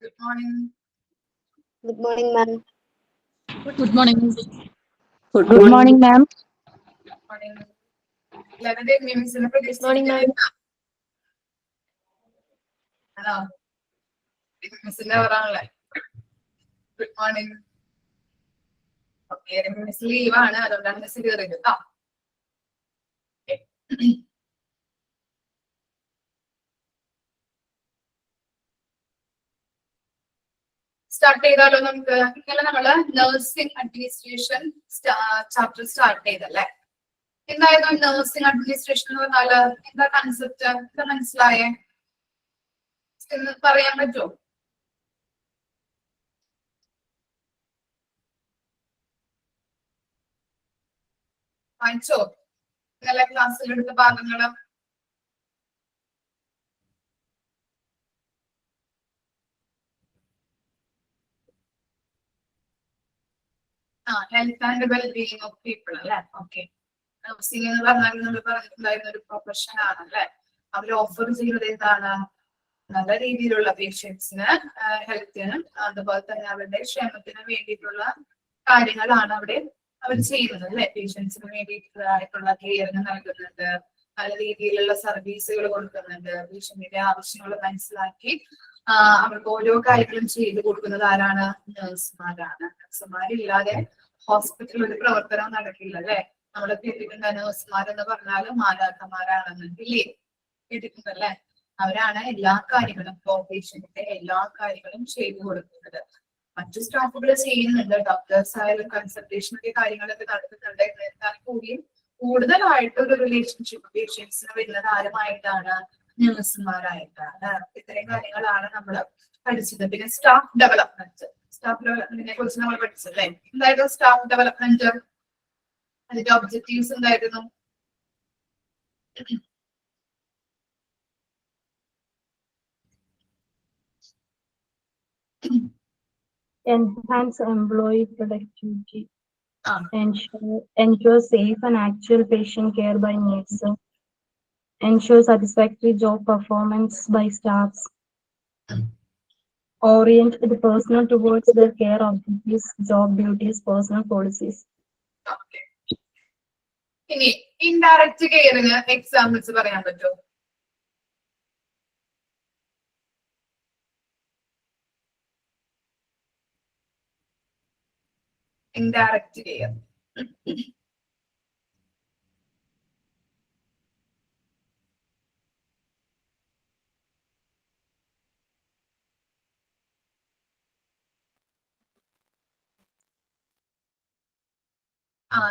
Good morning. Good morning, ma'am. Good morning. Good morning, ma'am. Good morning. 11th Miss Good morning, ma'am. Hello. Miss പറയാനല്ലേ. Good morning. Okay, Miss leave ആണ്, അതുകൊണ്ടാണ് miss കയറിയത് കേട്ടോ. Start ചെയ്താലോ നമുക്ക്? ഇന്നലെ നമ്മള് nursing administration chapter start ചെയ്തല്ലേ. എന്തായിരുന്നു നഴ്സിംഗ് അഡ്മിനിസ്ട്രേഷൻ എന്ന് പറഞ്ഞാല്? എന്താ കൺസെപ്റ്റ്? എന്താ മനസ്സിലായേ? പറയാൻ പറ്റുമോ? വായിച്ചോ ഇന്നലെ ക്ലാസ്സിൽ എടുത്ത ഭാഗങ്ങള്? Health and wellbeing of people അല്ലെ. ഓക്കെ. നഴ്സിംഗ് എന്ന് പറഞ്ഞാൽ നമ്മൾ പറഞ്ഞിട്ടുണ്ടായിരുന്ന ഒരു പ്രൊഫഷൻ ആണല്ലേ. അവർ ഓഫർ ചെയ്യുന്നത് എന്താണ്? നല്ല രീതിയിലുള്ള പേഷ്യൻസിന് ഹെൽത്തിനും അതുപോലെ തന്നെ അവരുടെ ക്ഷേമത്തിനും വേണ്ടിയിട്ടുള്ള കാര്യങ്ങളാണ് അവിടെ അവർ ചെയ്യുന്നത് അല്ലെ. പേഷ്യൻസിന് വേണ്ടിയിട്ടുള്ള കെയറിന് നൽകുന്നുണ്ട്, നല്ല രീതിയിലുള്ള സർവീസുകൾ കൊടുക്കുന്നുണ്ട്, പേഷ്യന്റിന്റെ ആവശ്യങ്ങൾ മനസ്സിലാക്കി അവർക്ക് ഓരോ കാര്യങ്ങളും ചെയ്തു കൊടുക്കുന്നത് ആരാണ്? നഴ്സുമാരാണ്. നഴ്സുമാരില്ലാതെ ഹോസ്പിറ്റലിൽ ഒരു പ്രവർത്തനം നടക്കില്ല അല്ലെ. നമ്മളെ കേട്ടിട്ടുണ്ട് നഴ്സുമാരെന്ന് പറഞ്ഞാൽ മാലാഖമാരാണെന്ന് ഇല്ലേ? കേട്ടിട്ടുണ്ടല്ലേ? അവരാണ് എല്ലാ കാര്യങ്ങളും പേഷ്യന്റിന്റെ എല്ലാ കാര്യങ്ങളും ചെയ്തു കൊടുക്കുന്നത്. മറ്റു സ്റ്റാഫുകൾ ചെയ്യുന്നുണ്ട്, ഡോക്ടേഴ്സ് ആയാലും കൺസൾട്ടേഷൻ കാര്യങ്ങളൊക്കെ നടത്തുന്നുണ്ട്. എന്നാൽ കൂടിയും കൂടുതലായിട്ട് ഒരു റിലേഷൻഷിപ്പ് പേഷ്യൻസിന് വരുന്നത് ആരുമായിട്ടാണ്? നഴ്സുമാരായിട്ടാണ്. ഇത്രയും കാര്യങ്ങളാണ് നമ്മൾ പഠിച്ചത്. പിന്നെ സ്റ്റാഫ് ഡെവലപ്മെന്റ് കുറിച്ച് നമ്മൾ പഠിച്ചല്ലേ. എന്തായിരുന്നു സ്റ്റാഫ് ഡെവലപ്മെന്റ്? അതിന്റെ ഒബ്ജക്റ്റീവ്സ് എന്തായിരുന്നു? Enhance employee productivity. Ensure safe and actual patient care by nurses. Ensure satisfactory job performance by staffs. Orient the personnel towards their care objectives, job duties, personal policies. ഇനി indirect കെയറിന് examples പറയാൻ പറ്റുമോ? Indirect care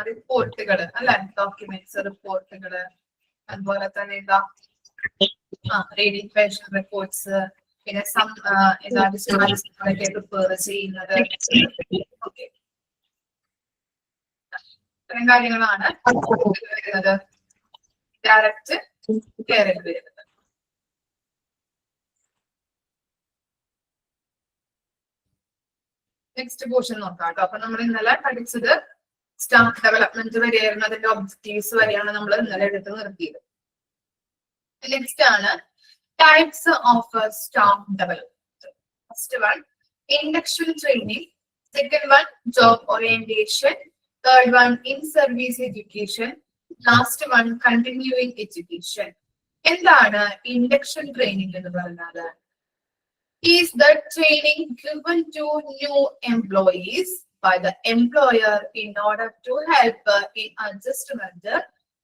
റിപ്പോർട്ടുകള് അല്ലെ, documents റിപ്പോർട്ടുകള്, അതുപോലെ തന്നെ എന്താ reading patient reports, പിന്നെ prepare ചെയ്യുന്നത്. Okay, ഇത്തരം കാര്യങ്ങളാണ് വരുന്നത് ഡയറക്റ്റ് കെയറിൽ വരുന്നത്. നെക്സ്റ്റ് പോർഷൻ നോക്കാം കേട്ടോ. അപ്പൊ നമ്മൾ ഇന്നലെ പഠിച്ചത് സ്റ്റാഫ് ഡെവലപ്മെന്റ് വരെയായിരുന്നു, അതിന്റെ ഒബ്ജക്റ്റീവ്സ് വരെയാണ് നമ്മൾ ഇന്നലെ എടുത്ത് നിർത്തിയത്. നെക്സ്റ്റ് ആണ് types of staff development. First one induction training, second one job orientation, third one in service education, last one continuing education. എന്താണ് ഇൻഡക്ഷൻ ട്രെയിനിങ് എന്ന് പറഞ്ഞാൽ? Is the training given to new employees by the employer in order to help in adjustment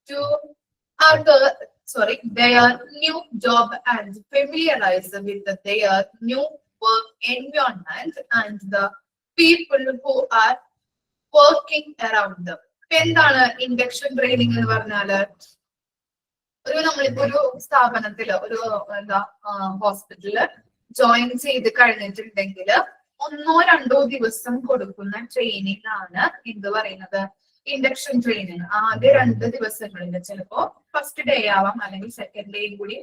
to their new job and familiarize with their new work environment and the people who are working around them. എന്താണ് induction training എന്ന് പറഞ്ഞാല്? നമ്മളിപ്പോ ഒരു സ്ഥാപനത്തില് ഹോസ്പിറ്റലില് join ചെയ്ത് കഴിഞ്ഞിട്ടുണ്ടെങ്കിൽ 1-2 ദിവസം കൊടുക്കുന്ന ട്രെയിനിങ് ആണ് എന്ത് പറയുന്നത്? Induction training. ആദ്യ 2 ദിവസങ്ങളിൽ ചിലപ്പോ ഫസ്റ്റ് ഡേ ആവാം, അല്ലെങ്കിൽ സെക്കൻഡ് ഡേയും കൂടി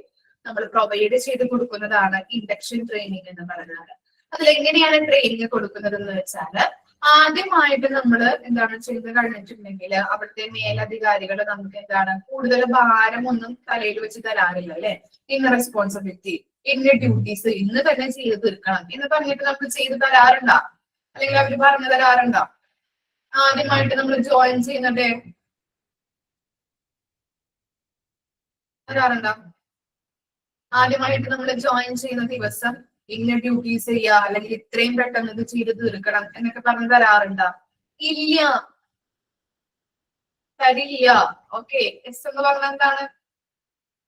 നമ്മൾ പ്രൊവൈഡ് ചെയ്ത് കൊടുക്കുന്നതാണ് ഇൻഡക്ഷൻ ട്രെയിനിങ് എന്ന് പറഞ്ഞാൽ. അതിൽ എങ്ങനെയാണ് ട്രെയിനിങ് കൊടുക്കുന്നത് എന്ന് വെച്ചാല്, ആദ്യമായിട്ട് നമ്മൾ എന്താണ് ചെയ്ത് കഴിഞ്ഞിട്ടുണ്ടെങ്കിൽ അവിടുത്തെ മേലധികാരികൾ നമുക്ക് എന്താണ് കൂടുതൽ ഭാരമൊന്നും തലയിൽ വെച്ച് തരാറില്ല അല്ലെ. ഇന്ന റെസ്പോൺസിബിലിറ്റി, ഇന്ന ഡ്യൂട്ടീസ് ഇന്ന് തന്നെ ചെയ്ത് തീർക്കണം എന്ന് പറഞ്ഞിട്ട് നമുക്ക് ചെയ്ത് തരാറുണ്ടോ? അല്ലെങ്കിൽ അവർ പറഞ്ഞു തരാറുണ്ടോ? ആദ്യമായിട്ട് നമ്മൾ ജോയിൻ ചെയ്യുന്നത് തരാറുണ്ടോ? ആദ്യമായിട്ട് നമ്മൾ ജോയിൻ ചെയ്യുന്ന ദിവസം ഇന്ന ഡ്യൂട്ടീസ് ചെയ്യുക, അല്ലെങ്കിൽ ഇത്രയും പെട്ടെന്ന് ഇത് ചെയ്ത് തീർക്കണം എന്നൊക്കെ പറഞ്ഞു തരാറുണ്ടോ? ഇല്ല, തരില്ല. ഓക്കെ, എസ് എന്ന് പറഞ്ഞാൽ എന്താണ്?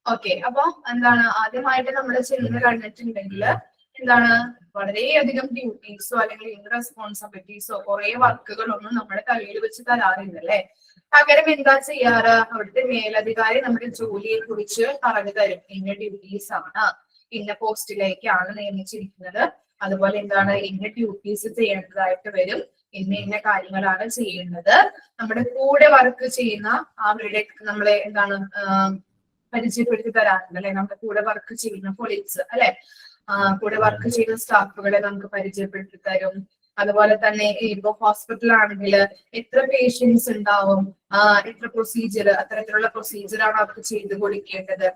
ഓക്കെ, അപ്പൊ എന്താണ് ആദ്യമായിട്ട് നമ്മൾ ചെയ്ത് കഴിഞ്ഞിട്ടുണ്ടെങ്കിൽ എന്താണ് വളരെയധികം ഡ്യൂട്ടീസോ അല്ലെങ്കിൽ റെസ്പോൺസിബിലിറ്റീസോ കുറെ വർക്കുകളൊന്നും നമ്മുടെ കയ്യിൽ വെച്ച് തരാറില്ല അല്ലെ. പകരം എന്താ ചെയ്യാറ്? അവിടുത്തെ മേലധികാരി നമ്മുടെ ജോലിയെ കുറിച്ച് പറഞ്ഞു തരും. ഇന്ന ഡ്യൂട്ടീസ് ആണ്, ഇന്ന പോസ്റ്റിലേക്കാണ് നിയമിച്ചിരിക്കുന്നത്, അതുപോലെ എന്താണ് ഇന്ന ഡ്യൂട്ടീസ് ചെയ്യേണ്ടതായിട്ട് വരും, ഇന്ന കാര്യങ്ങളാണ് ചെയ്യുന്നത്. നമ്മുടെ കൂടെ വർക്ക് ചെയ്യുന്ന അവരുടെ നമ്മളെ എന്താണ് പരിചയപ്പെടുത്തി തരാറുണ്ട് അല്ലെ. നമ്മുടെ കൂടെ വർക്ക് ചെയ്യുന്ന കൊളീഗ്സ് അല്ലെ, കൂടെ വർക്ക് ചെയ്യുന്ന സ്റ്റാഫുകളെ നമുക്ക് പരിചയപ്പെടുത്തി തരും. അതുപോലെ തന്നെ ഇപ്പൊ ഹോസ്പിറ്റലാണെങ്കിൽ എത്ര പേഷ്യൻസ് ഉണ്ടാവും, എത്ര പ്രൊസീജിയർ, അത്തരത്തിലുള്ള പ്രൊസീജിയറാണ് അവർക്ക് ചെയ്തു കൊടുക്കേണ്ടത്,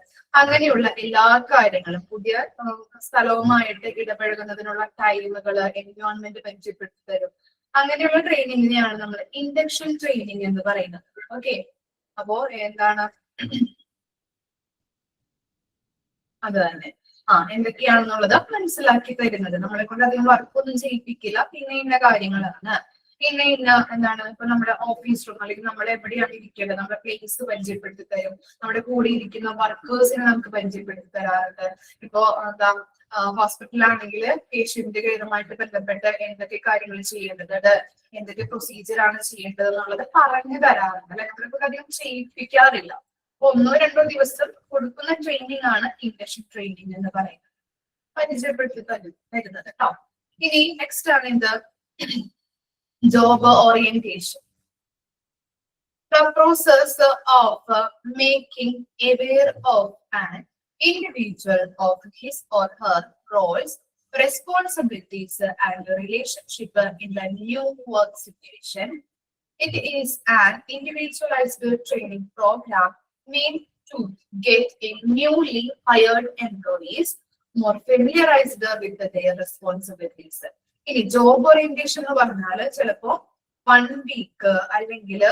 അങ്ങനെയുള്ള എല്ലാ കാര്യങ്ങളും പുതിയ സ്ഥലവുമായിട്ട് ഇടപഴകുന്നതിനുള്ള ടൈമുകൾ, എൻവയോൺമെന്റ് പരിചയപ്പെടുത്തി തരും. അങ്ങനെയുള്ള ട്രെയിനിങ്ങിനെയാണ് നമ്മൾ ഇൻഡക്ഷൻ ട്രെയിനിങ് എന്ന് പറയുന്നത്. ഓക്കെ, അപ്പോ എന്താണ് അത് തന്നെ എന്തൊക്കെയാണെന്നുള്ളത് മനസ്സിലാക്കി തരുന്നത്. നമ്മളെ കൊണ്ട് അധികം വർക്കൊന്നും ചെയ്യിപ്പിക്കില്ല. പിന്നെ ഇന്ന കാര്യങ്ങളാണ്, പിന്നെ എന്താണ് ഇപ്പൊ നമ്മുടെ ഓഫീസ് റൂം അല്ലെങ്കിൽ നമ്മൾ എവിടെയാണ് ഇരിക്കേണ്ടത്, നമ്മുടെ പ്ലേസ് പരിചയപ്പെടുത്തി തരും. നമ്മുടെ കൂടെ ഇരിക്കുന്ന വർക്കേഴ്സിനെ നമുക്ക് പരിചയപ്പെടുത്തി തരാറുണ്ട്. ഇപ്പോ എന്താ ഹോസ്പിറ്റലാണെങ്കിൽ പേഷ്യന്റ് കെയറുമായിട്ട് ബന്ധപ്പെട്ട് എന്തൊക്കെ കാര്യങ്ങൾ ചെയ്യേണ്ടത്, എന്തൊക്കെ പ്രൊസീജിയർ ആണ് ചെയ്യേണ്ടത് എന്നുള്ളത് പറഞ്ഞു തരാറുണ്ട് അല്ലെ. നമ്മളിപ്പോ അധികം ചെയ്യിപ്പിക്കാറില്ല. 1-2 ദിവസം കൊടുക്കുന്ന ട്രെയിനിങ് ആണ് ഇൻഡക്ഷൻ ട്രെയിനിങ് എന്ന് പറയുന്നത്, പരിചയപ്പെടുത്തി തരുന്നത് കേട്ടോ. ഇനി നെക്സ്റ്റ് ആണ് എന്ത്? Job orientation. The process of making aware of an individual of his or her roles, responsibilities and relationship in the new work situation. It is an individualized training program meant to get a newly hired employees more familiarized with their responsibilities. ഇനി job orientation എന്ന് പറഞ്ഞാല് ചിലപ്പോ 1 week അല്ലെങ്കിൽ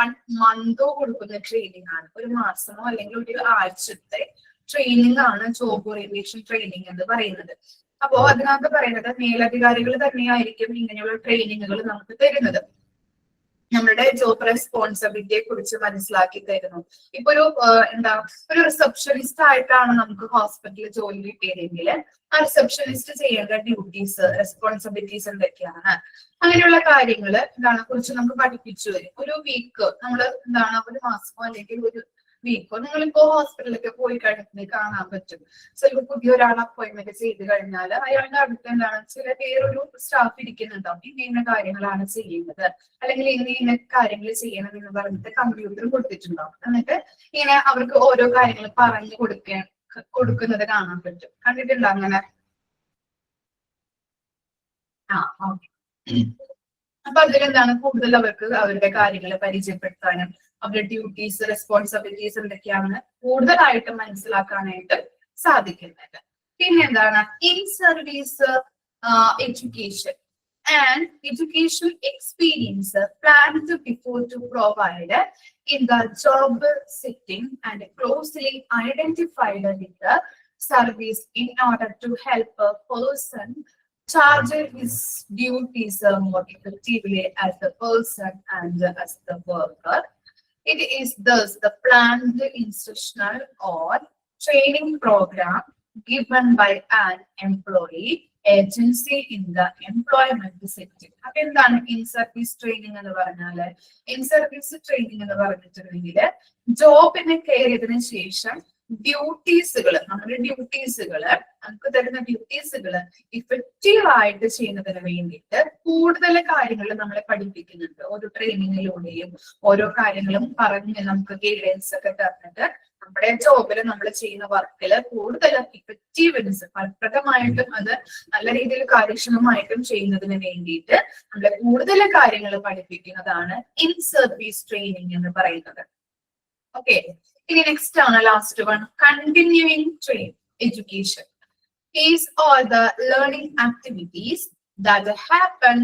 1 മന്തോ കൊടുക്കുന്ന training ആണ്. ഒരു മാസമോ അല്ലെങ്കിൽ ഒരു ആഴ്ചത്തെ ട്രെയിനിങ് ആണ് ജോബ് ഓറിയന്റേഷൻ ട്രെയിനിങ് എന്ന് പറയുന്നത്. അപ്പോ അതിനകത്ത് പറയുന്നത് മേലധികാരികൾ തന്നെയായിരിക്കും ഇങ്ങനെയുള്ള ട്രെയിനിങ്ങുകൾ നമുക്ക് തരുന്നത്. നമ്മുടെ ജോബ് റെസ്പോൺസിബിലിറ്റിയെ കുറിച്ച് മനസ്സിലാക്കി തരുന്നു. ഇപ്പൊ ഒരു റിസപ്ഷനിസ്റ്റ് ആയിട്ടാണ് നമുക്ക് ഹോസ്പിറ്റലിൽ ജോലി കിട്ടിയതെങ്കിൽ ആ റിസപ്ഷനിസ്റ്റ് ചെയ്യേണ്ട ഡ്യൂട്ടീസ്, റെസ്പോൺസിബിലിറ്റീസ് എന്തൊക്കെയാണ്, അങ്ങനെയുള്ള കാര്യങ്ങൾ കുറിച്ച് നമുക്ക് പഠിപ്പിച്ചു തരും. ഒരു വീക്ക് നമ്മൾ ഒരു മാസമോ അല്ലെങ്കിൽ ഒരു വീക്കോ നിങ്ങളിപ്പോ ഹോസ്പിറ്റലിലൊക്കെ പോയി കഴിഞ്ഞിട്ട് കാണാൻ പറ്റും. ചിലപ്പോൾ പുതിയ ഒരാൾ അപ്പോയിന്റ്മെന്റ് ചെയ്ത് കഴിഞ്ഞാൽ അയാളുടെ അടുത്ത് ചില വേറൊരു സ്റ്റാഫ് ഇരിക്കുന്നുണ്ടാവും. ഇന്ന കാര്യങ്ങളാണ് ചെയ്യുന്നത് അല്ലെങ്കിൽ ഇന്ന കാര്യങ്ങൾ ചെയ്യണം എന്ന് പറഞ്ഞിട്ട് കമ്പ്യൂട്ടർ കൊടുത്തിട്ടുണ്ടാവും. എന്നിട്ട് ഇങ്ങനെ അവർക്ക് ഓരോ കാര്യങ്ങൾ പറഞ്ഞു കൊടുക്കുന്നത് കാണാൻ പറ്റും. കണ്ടിട്ടുണ്ടോ അങ്ങനെ? ഓക്കെ. അപ്പൊ അതിലെന്താണ് കൂടുതൽ അവർക്ക് അവരുടെ കാര്യങ്ങൾ പരിചയപ്പെടുത്താനും അവരുടെ ഡ്യൂട്ടീസ്, റെസ്പോൺസിബിലിറ്റീസ് എന്തൊക്കെയാണെന്ന് കൂടുതലായിട്ട് മനസ്സിലാക്കാനായിട്ട് സാധിക്കുന്നുണ്ട്. പിന്നെ എന്താണ് in service education and education experience planned before to provide in the job setting and closely identified with the service in order to help a person charge his duties more effectively as the person and as the worker. It is thus the planned instructional or training program given by an employee agency in the employment sector. അപ്പൊ എന്താണ് in service training എന്ന് പറഞ്ഞാല്? In service training എന്ന് പറഞ്ഞിട്ടുണ്ടെങ്കിൽ ജോബിന് കയറിയതിനു ശേഷം നമ്മുടെ ഡ്യൂട്ടീസുകള് നമുക്ക് തരുന്ന ഡ്യൂട്ടീസുകള് ഇഫക്റ്റീവ് ആയിട്ട് ചെയ്യുന്നതിന് വേണ്ടിയിട്ട് കൂടുതൽ കാര്യങ്ങൾ നമ്മളെ പഠിപ്പിക്കുന്നുണ്ട്. ഓരോ ട്രെയിനിങ്ങിലൂടെയും ഓരോ കാര്യങ്ങളും പറഞ്ഞ് നമുക്ക് ഗൈഡൻസ് ഒക്കെ തന്നിട്ട് നമ്മുടെ ജോബിൽ നമ്മൾ ചെയ്യുന്ന വർക്കിൽ കൂടുതൽ ഇഫക്റ്റീവ്നെസ് ഫലപ്രദമായിട്ടും അത് നല്ല രീതിയിൽ കാര്യക്ഷമമായിട്ടും ചെയ്യുന്നതിന് വേണ്ടിയിട്ട് നമ്മളെ കൂടുതൽ കാര്യങ്ങൾ പഠിപ്പിക്കുന്നതാണ് ഇൻ സർവീസ് ട്രെയിനിങ് എന്ന് പറയുന്നത്. ഓക്കെ, ഇനി നെക്സ്റ്റ് ആണ് last one, continuing train education is all the learning activities that happen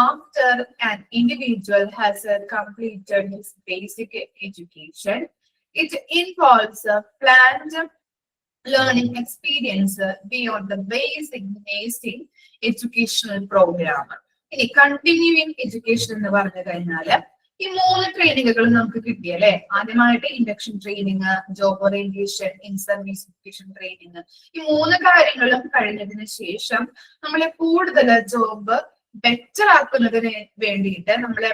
after an individual has completed his basic education. It involves a planned learning experience beyond the basic educational program. ഇനി continuing education എന്ന് പറഞ്ഞു കഴിഞ്ഞാല് ഈ 3 ട്രെയിനിങ്ങുകൾ നമുക്ക് കിട്ടിയല്ലേ. ആദ്യമായിട്ട് induction training, job orientation, in service education training. ഈ 3 കാര്യങ്ങളും കഴിഞ്ഞതിന് ശേഷം നമ്മളെ കൂടുതൽ ജോബ് ബെറ്റർ ആക്കുന്നതിന് വേണ്ടിയിട്ട് നമ്മളെ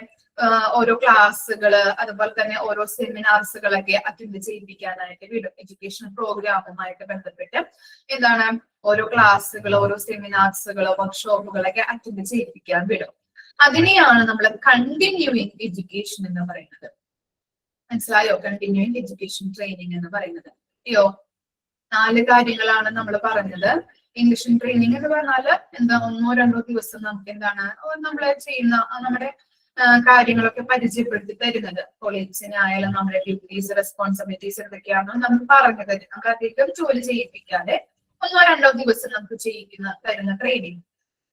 ഓരോ ക്ലാസ്സുകള് അതുപോലെ തന്നെ ഓരോ സെമിനാർസുകളൊക്കെ അറ്റൻഡ് ചെയ്യിപ്പിക്കാനായിട്ട് വിടും. എഡ്യൂക്കേഷൻ പ്രോഗ്രാമുമായിട്ട് ബന്ധപ്പെട്ട് എന്താണ് ഓരോ ക്ലാസ്സുകൾ, ഓരോ സെമിനാർസുകളോ വർക്ക്ഷോപ്പുകളൊക്കെ അറ്റൻഡ് ചെയ്യിപ്പിക്കാൻ വിടും. അതിനെയാണ് നമ്മൾ കണ്ടിന്യൂയിങ് എഡ്യൂക്കേഷൻ എന്ന് പറയുന്നത്. മനസ്സിലായോ? കണ്ടിന്യൂയിങ് എഡ്യൂക്കേഷൻ ട്രെയിനിങ് എന്ന് പറയുന്നത്. അയ്യോ, 4 കാര്യങ്ങളാണ് നമ്മൾ പറഞ്ഞത്. ഇംഗ്ലീഷ് ട്രെയിനിങ് എന്ന് പറഞ്ഞാല് എന്താ, 1-2 ദിവസം നമുക്ക് എന്താണ് നമ്മൾ ചെയ്യുന്ന നമ്മുടെ കാര്യങ്ങളൊക്കെ പരിചയപ്പെടുത്തി തരുന്നത്. കോളേജിനായാലും നമ്മുടെ ഡ്യൂട്ടീസ്, റെസ്പോൺസിബിലിറ്റീസ് എന്തൊക്കെയാണെന്ന് നമുക്ക് പറഞ്ഞു തരും. നമുക്ക് അധികം ജോലി ചെയ്യിപ്പിക്കാതെ 1-2 ദിവസം നമുക്ക് തരുന്ന ട്രെയിനിങ്.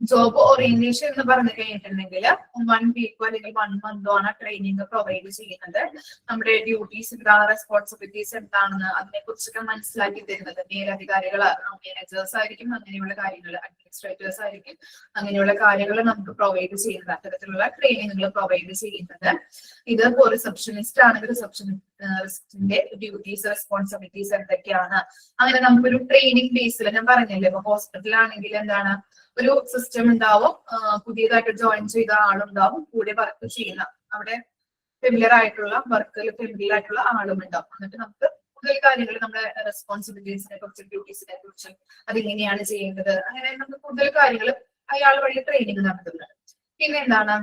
ജോബ് ഓറിയന്റേഷൻ എന്ന് പറഞ്ഞു കഴിഞ്ഞിട്ടുണ്ടെങ്കിൽ 1 വീക്കോ അല്ലെങ്കിൽ 1 മന്തോ ആണ് ട്രെയിനിങ് പ്രൊവൈഡ് ചെയ്യുന്നത്. നമ്മുടെ ഡ്യൂട്ടീസ് എന്താണ്, റെസ്പോൺസിബിലിറ്റീസ് എന്താണെന്ന് അതിനെ കുറിച്ചൊക്കെ മനസ്സിലാക്കി തരുന്നത് മേലധികാരികൾ, മാനേജേഴ്സ് ആയിരിക്കും, അങ്ങനെയുള്ള കാര്യങ്ങൾ, അഡ്മിനിസ്ട്രേറ്റേഴ്സ് ആയിരിക്കും, അങ്ങനെയുള്ള കാര്യങ്ങൾ നമുക്ക് പ്രൊവൈഡ് ചെയ്യുന്നത്. അത്തരത്തിലുള്ള ട്രെയിനിങ്ങുകൾ പ്രൊവൈഡ് ചെയ്യുന്നത്. ഇത് ഇപ്പോൾ റിസപ്ഷനിസ്റ്റ് ആണെങ്കിൽ റിസപ്ഷനിസ്റ്റിന്റെ ഡ്യൂട്ടീസ്, റെസ്പോൺസിബിലിറ്റീസ് എന്തൊക്കെയാണ്, അങ്ങനെ നമുക്കൊരു ട്രെയിനിങ് ബേസിൽ ഞാൻ പറഞ്ഞില്ലേ. ഇപ്പൊ ഹോസ്പിറ്റലാണെങ്കിൽ എന്താണ്, ഒരു സിസ്റ്റം ഉണ്ടാവും, പുതിയതായിട്ട് ജോയിൻ ചെയ്ത ആളുണ്ടാവും, കൂടെ വർക്ക് ചെയ്യുന്ന അവിടെ ഫെമിലിയർ ആയിട്ടുള്ള ആളും ഉണ്ടാവും. എന്നിട്ട് നമുക്ക് കൂടുതൽ കാര്യങ്ങൾ നമ്മുടെ റെസ്പോൺസിബിലിറ്റീസിനെ കുറിച്ച്, ഡ്യൂട്ടീസിനെ കുറിച്ച്, അതെങ്ങനെയാണ് ചെയ്യേണ്ടത്, അങ്ങനെ നമുക്ക് കൂടുതൽ കാര്യങ്ങൾ അയാൾ വഴി ട്രെയിനിങ് നടത്തുന്നത്. പിന്നെ എന്താണ്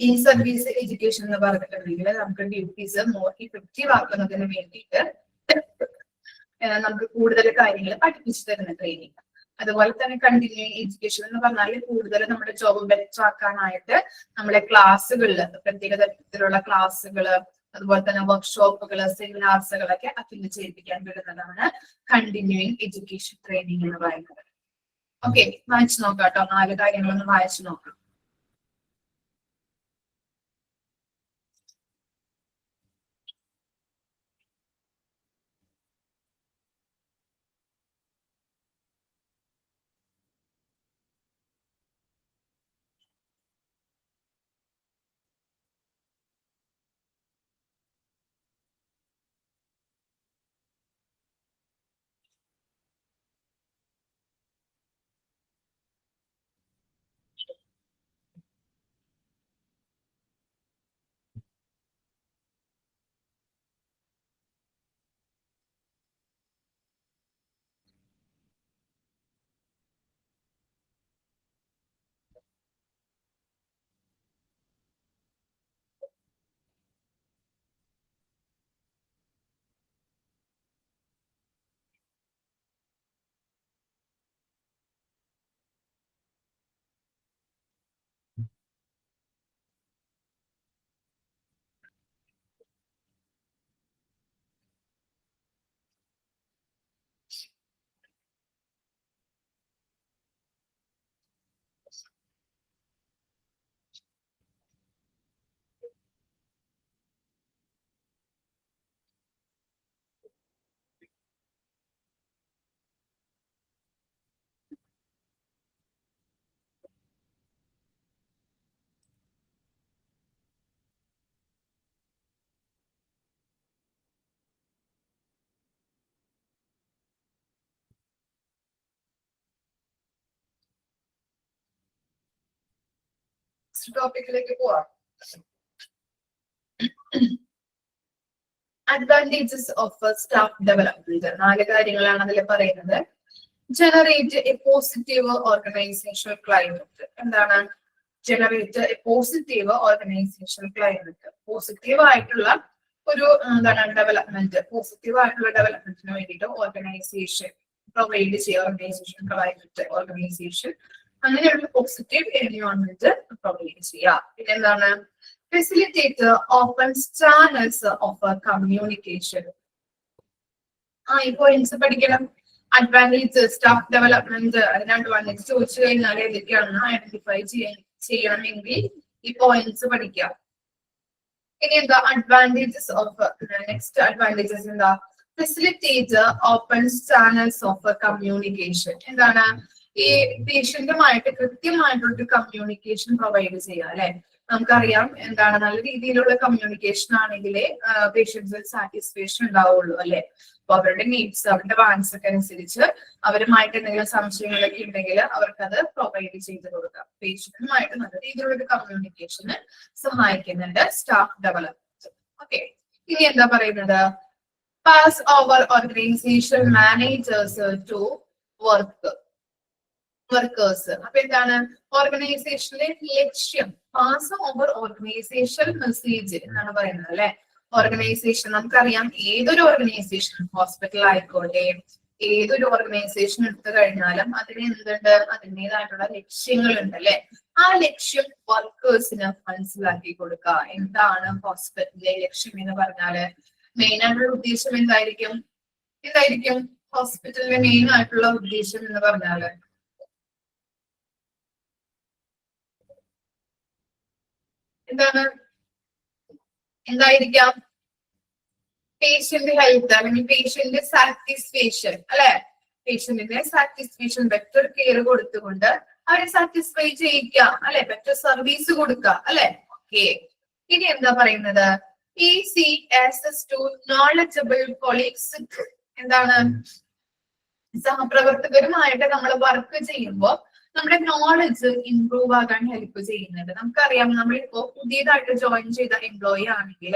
ഇൻ സർവീസ് എഡ്യൂക്കേഷൻ എന്ന് പറഞ്ഞിട്ടുണ്ടെങ്കിൽ നമുക്ക് ഡ്യൂട്ടീസ് മോർ ഇഫക്റ്റീവ് ആക്കുന്നതിന് വേണ്ടിയിട്ട് നമുക്ക് കൂടുതൽ കാര്യങ്ങൾ പഠിപ്പിച്ചു തരുന്ന ട്രെയിനിങ്. അതുപോലെ തന്നെ കണ്ടിന്യൂയിങ് എഡ്യൂക്കേഷൻ എന്ന് പറഞ്ഞാൽ കൂടുതൽ നമ്മുടെ ജോബ് ബെറ്റർ ആക്കാനായിട്ട് നമ്മളെ ക്ലാസ്സുകളിൽ, പ്രത്യേക തരത്തിലുള്ള ക്ലാസ്സുകള്, അതുപോലെ തന്നെ വർക്ക്ഷോപ്പുകള്, സെമിനാർസുകളൊക്കെ അറ്റൻഡ് ചെയ്യിപ്പിക്കാൻ വിടുന്നതാണ് കണ്ടിന്യൂയിങ് എഡ്യൂക്കേഷൻ ട്രെയിനിങ് എന്ന് പറയുന്നത്. ഓക്കെ, വായിച്ചു നോക്കാം കേട്ടോ. 4 കാര്യങ്ങളൊന്ന് വായിച്ചു നോക്കാം. ടോപ്പിക്കിലേക്ക് പോവാം. Advantages of staff development. 4 കാര്യങ്ങളാണ് അതിൽ പറയുന്നത്. Generate a positive organisational climate. എന്താണ് generate a positive organisational climate? Positive ആയിട്ടുള്ള ഒരു എന്താണ് ഡെവലപ്മെന്റ്, പോസിറ്റീവ് ആയിട്ടുള്ള ഡെവലപ്മെന്റിന് വേണ്ടിയിട്ട് ഓർഗനൈസേഷൻ പ്രൊവൈഡ് ചെയ്യുക, ഓർഗനൈസേഷൻ അങ്ങനെയുള്ള പോസിറ്റീവ് എൻവയോൺമെന്റ് പ്രൊവൈഡ് ചെയ്യുക. പിന്നെ എന്താണ് facilitate open channels of communication. ഈ പോയിന്റ്സ് പഠിക്കണം. അഡ്വാൻറ്റേജ്, സ്റ്റാഫ് ഡെവലപ്മെന്റ്, അതിന് അഡ്വാൻറ്റേജ് ചോദിച്ചു കഴിഞ്ഞാൽ ഏതൊക്കെയാണെന്ന് ഐഡന്റിഫൈ ചെയ്യണമെങ്കിൽ ഈ പോയിന്റ്സ് പഠിക്കാം. ഇനി എന്താ അഡ്വാൻറ്റേജസ് ഓഫ്, നെക്സ്റ്റ് അഡ്വാൻറ്റേജസ് എന്താ facilitate open channels of communication. എന്താണ് ഈ പേഷ്യന്റുമായിട്ട് കൃത്യമായിട്ടുള്ള കമ്മ്യൂണിക്കേഷൻ പ്രൊവൈഡ് ചെയ്യുക അല്ലെ. നമുക്കറിയാം എന്താണ് നല്ല രീതിയിലുള്ള കമ്മ്യൂണിക്കേഷൻ ആണെങ്കിലേ പേഷ്യൻസിൽ സാറ്റിസ്ഫാക്ഷൻ ഉണ്ടാവുള്ളൂ അല്ലെ. അപ്പൊ അവരുടെ നീഡ്സ്, അവരുടെ വാൻസ് ഒക്കെ അനുസരിച്ച് അവരുമായിട്ട് എന്തെങ്കിലും സംശയങ്ങളൊക്കെ ഉണ്ടെങ്കിൽ അവർക്കത് പ്രൊവൈഡ് ചെയ്ത് കൊടുക്കാം. പേഷ്യന്റുമായിട്ട് നല്ല രീതിയിലുള്ള കമ്മ്യൂണിക്കേഷന് സഹായിക്കുന്നുണ്ട് സ്റ്റാഫ് ഡെവലപ്മെന്റ്. ഓക്കെ, ഇനി എന്താ പറയുന്നത് pass over organisation managers to workers. അപ്പൊ എന്താണ് ഓർഗനൈസേഷനിലെ ലക്ഷ്യം, പാസ് ഓവർ ഓർഗനൈസേഷൻ മെസ്സേജ് എന്നാണ് പറയുന്നത് അല്ലെ. ഓർഗനൈസേഷൻ നമുക്കറിയാം, ഏതൊരു ഓർഗനൈസേഷൻ, ഹോസ്പിറ്റൽ ആയിക്കോട്ടെ, ഏതൊരു ഓർഗനൈസേഷൻ എടുത്തു കഴിഞ്ഞാലും അതിന് എന്തുണ്ട്, അതിൻ്റെതായിട്ടുള്ള ലക്ഷ്യങ്ങളുണ്ട് അല്ലെ. ആ ലക്ഷ്യം വർക്കേഴ്സിന് മനസ്സിലാക്കി കൊടുക്കുക. എന്താണ് ഹോസ്പിറ്റലിലെ ലക്ഷ്യം എന്ന് പറഞ്ഞാല് മെയിൻ ആയിട്ടുള്ള ഉദ്ദേശം എന്തായിരിക്കും ഹോസ്പിറ്റലിലെ മെയിൻ ആയിട്ടുള്ള ഉദ്ദേശം എന്ന് പറഞ്ഞാല് എന്തായിരിക്കാം? പേഷ്യന്റ് ഹെൽത്ത് അല്ലെങ്കിൽ പേഷ്യന്റ് സാറ്റിസ്ഫാക്ഷൻ അല്ലെ. പേഷ്യന്റിന്റെ സാറ്റിസ്ഫാക്ഷൻ, ബെറ്റർ കെയർ കൊടുത്തുകൊണ്ട് അവരെ സാറ്റിസ്ഫൈ ചെയ്യിക്കുക അല്ലെ, ബെറ്റർ സർവീസ് കൊടുക്കുക അല്ലെ. ഓക്കെ, ഇനി എന്താ പറയുന്നത് easy access to knowledgeable colleagues. എന്താണ് സഹപ്രവർത്തകരുമായിട്ട് നമ്മൾ വർക്ക് ചെയ്യുമ്പോൾ നമ്മുടെ നോളജ് ഇംപ്രൂവ് ആകാൻ ഹെൽപ്പ് ചെയ്യുന്നുണ്ട്. നമുക്കറിയാം, നമ്മളിപ്പോ പുതിയതായിട്ട് ജോയിൻ ചെയ്ത എംപ്ലോയി ആണെങ്കിൽ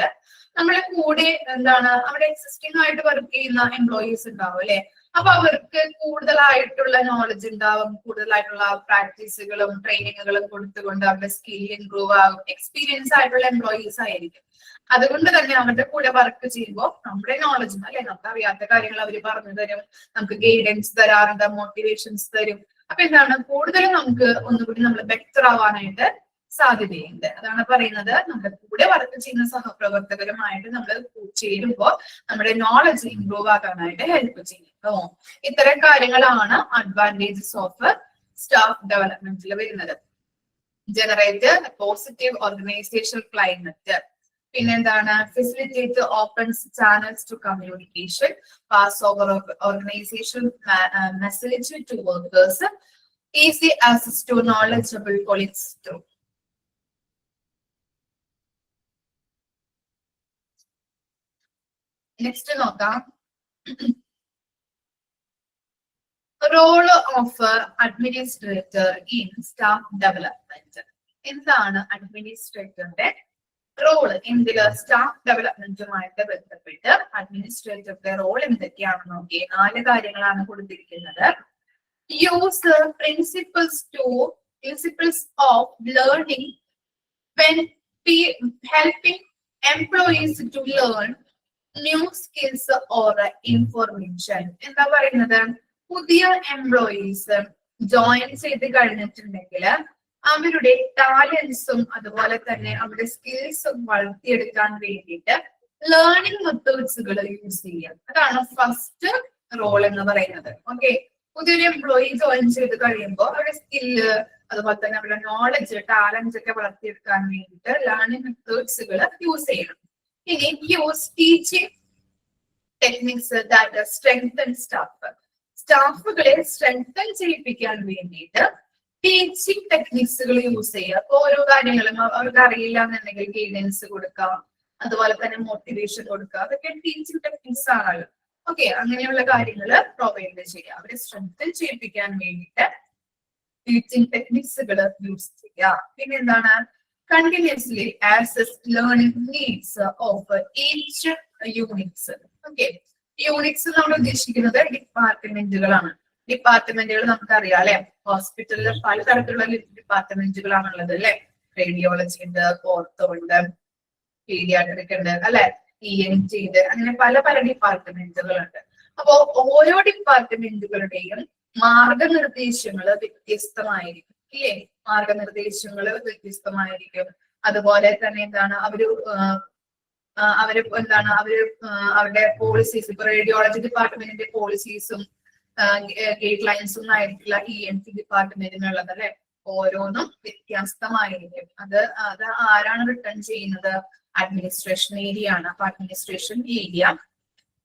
നമ്മളെ കൂടെ എന്താണ് അവിടെ എക്സിസ്റ്റിംഗ് ആയിട്ട് വർക്ക് ചെയ്യുന്ന എംപ്ലോയീസ് ഉണ്ടാവും അല്ലെ. അപ്പൊ അവർക്ക് കൂടുതലായിട്ടുള്ള നോളജ് ഉണ്ടാവും, കൂടുതലായിട്ടുള്ള പ്രാക്ടീസുകളും ട്രെയിനിങ്ങുകളും കൊടുത്തുകൊണ്ട് അവരുടെ സ്കിൽ ഇംപ്രൂവ് ആകും. എക്സ്പീരിയൻസ് ആയിട്ടുള്ള എംപ്ലോയീസ് ആയിരിക്കും. അതുകൊണ്ട് തന്നെ അവരുടെ കൂടെ വർക്ക് ചെയ്യുമ്പോൾ നമ്മുടെ നോളജ് അല്ലെ, നമുക്ക് അറിയാത്ത കാര്യങ്ങൾ അവർ പറഞ്ഞു തരും, നമുക്ക് ഗൈഡൻസ് തരാറുണ്ട്, മോട്ടിവേഷൻസ് തരും. അപ്പൊ എന്താണ് കൂടുതലും നമുക്ക് ഒന്നുകൂടി നമ്മൾ ബെറ്റർ ആവാനായിട്ട് സാധ്യതയുണ്ട്. അതാണ് പറയുന്നത് നമ്മുടെ കൂടെ വർക്ക് ചെയ്യുന്ന സഹപ്രവർത്തകരുമായിട്ട് നമ്മൾ ചേരുമ്പോൾ നമ്മുടെ നോളജ് ഇംപ്രൂവ് ആകാനായിട്ട് ഹെൽപ്പ് ചെയ്യുന്നു. ഇത്തരം കാര്യങ്ങളാണ് അഡ്വാൻറ്റേജസ് ഓഫ് സ്റ്റാഫ് ഡെവലപ്മെന്റിൽ വരുന്നത്. ജനറേറ്റ് പോസിറ്റീവ് ഓർഗനൈസേഷൻ ക്ലൈമറ്റ്, പിന്നെന്താണ് facilitate open channels to communication, pass over organisation message to workers, easy access to knowledgeable colleagues to. Next നോക്കാം, role of administrator in staff development. എന്താണ് അഡ്മിനിസ്ട്രേറ്ററിന്റെ role എന്തില്? Staff ഡെവലപ്മെന്റുമായിട്ട് ബന്ധപ്പെട്ട് അഡ്മിനിസ്ട്രേറ്ററുടെ role എന്തൊക്കെയാണെന്ന് നോക്കി. 4 കാര്യങ്ങളാണ് കൊടുത്തിരിക്കുന്നത്. Use principles of learning when helping employees to learn new skills or information. എന്താ പറയുന്നത്? പുതിയ എംപ്ലോയീസ് ജോയിൻ ചെയ്ത് കഴിഞ്ഞിട്ടുണ്ടെങ്കിൽ അവരുടെ ടാലൻസും അതുപോലെ തന്നെ അവരുടെ സ്കിൽസും വളർത്തിയെടുക്കാൻ വേണ്ടിയിട്ട് ലേണിംഗ് മെത്തേഡ്സുകൾ യൂസ് ചെയ്യാം. അതാണ് ഫസ്റ്റ് റോൾ എന്ന് പറയുന്നത്. ഓക്കെ, പുതിയൊരു എംപ്ലോയി ജോയിൻ ചെയ്ത് കഴിയുമ്പോൾ അവരുടെ സ്കില്ല് അതുപോലെ തന്നെ അവരുടെ നോളജ്, ടാലന്റ് ഒക്കെ വളർത്തിയെടുക്കാൻ വേണ്ടിയിട്ട് ലേണിംഗ് മെത്തേഡ്സുകൾ യൂസ് ചെയ്യണം. ഇനി use teaching techniques that strengthen staff. സ്റ്റാഫുകളെ സ്ട്രെങ്തൻ ചെയ്യിപ്പിക്കാൻ വേണ്ടിയിട്ട് ടീച്ചിങ് ടെക്നിക്സുകൾ യൂസ് ചെയ്യുക. അപ്പൊ ഓരോ കാര്യങ്ങളും അവർക്ക് അറിയില്ല എന്നുണ്ടെങ്കിൽ ഗൈഡൻസ് കൊടുക്കാം, അതുപോലെ തന്നെ മോട്ടിവേഷൻ കൊടുക്കുക. അതൊക്കെ ടീച്ചിങ് ടെക്നിക്സ് ആണല്ലോ. ഓക്കെ, അങ്ങനെയുള്ള കാര്യങ്ങൾ പ്രൊവൈഡ് ചെയ്യുക. അവരെ സ്ട്രെങ്തൻ ചെയ്യിപ്പിക്കാൻ വേണ്ടിയിട്ട് ടീച്ചിങ് ടെക്നിക്സുകൾ യൂസ് ചെയ്യുക. പിന്നെ എന്താണ് continuously access learning needs of each units. Okay, units നമ്മൾ ഉദ്ദേശിക്കുന്നത് ഡിപ്പാർട്ട്മെന്റുകളാണ്. ഡിപ്പാർട്ട്മെന്റുകൾ നമുക്കറിയാം അല്ലെ. ഹോസ്പിറ്റലിൽ പലതരത്തിലുള്ള ഡിപ്പാർട്ട്മെന്റുകളാണുള്ളത് അല്ലെ. റേഡിയോളജി ഉണ്ട്, ഓർത്തോ ഉണ്ട്, പീഡിയാട്രിക് ഉണ്ട് അല്ലെ. ENT അങ്ങനെ പല പല ഡിപ്പാർട്ട്മെന്റുകളുണ്ട്. അപ്പോ ഓരോ ഡിപ്പാർട്ട്മെന്റുകളുടെയും മാർഗനിർദ്ദേശങ്ങൾ വ്യത്യസ്തമായിരിക്കും ഇല്ലേ? മാർഗനിർദ്ദേശങ്ങൾ വ്യത്യസ്തമായിരിക്കും. അതുപോലെ തന്നെ എന്താണ് അവര് അവരുടെ പോളിസീസ്, ഇപ്പൊ റേഡിയോളജി ഡിപ്പാർട്ട്മെന്റിന്റെ പോളിസീസും ഗൈഡ് ലൈൻസും ആയിരിക്കില്ല ENT ഡിപ്പാർട്ട്മെന്റിനുള്ളത് അല്ലെ. ഓരോന്നും വ്യത്യസ്തമായിരിക്കും. അത് ആരാണ് റിട്ടേൺ ചെയ്യുന്നത്? അഡ്മിനിസ്ട്രേഷൻ ഏരിയ ആണ്. അപ്പൊ അഡ്മിനിസ്ട്രേഷൻ ഏരിയ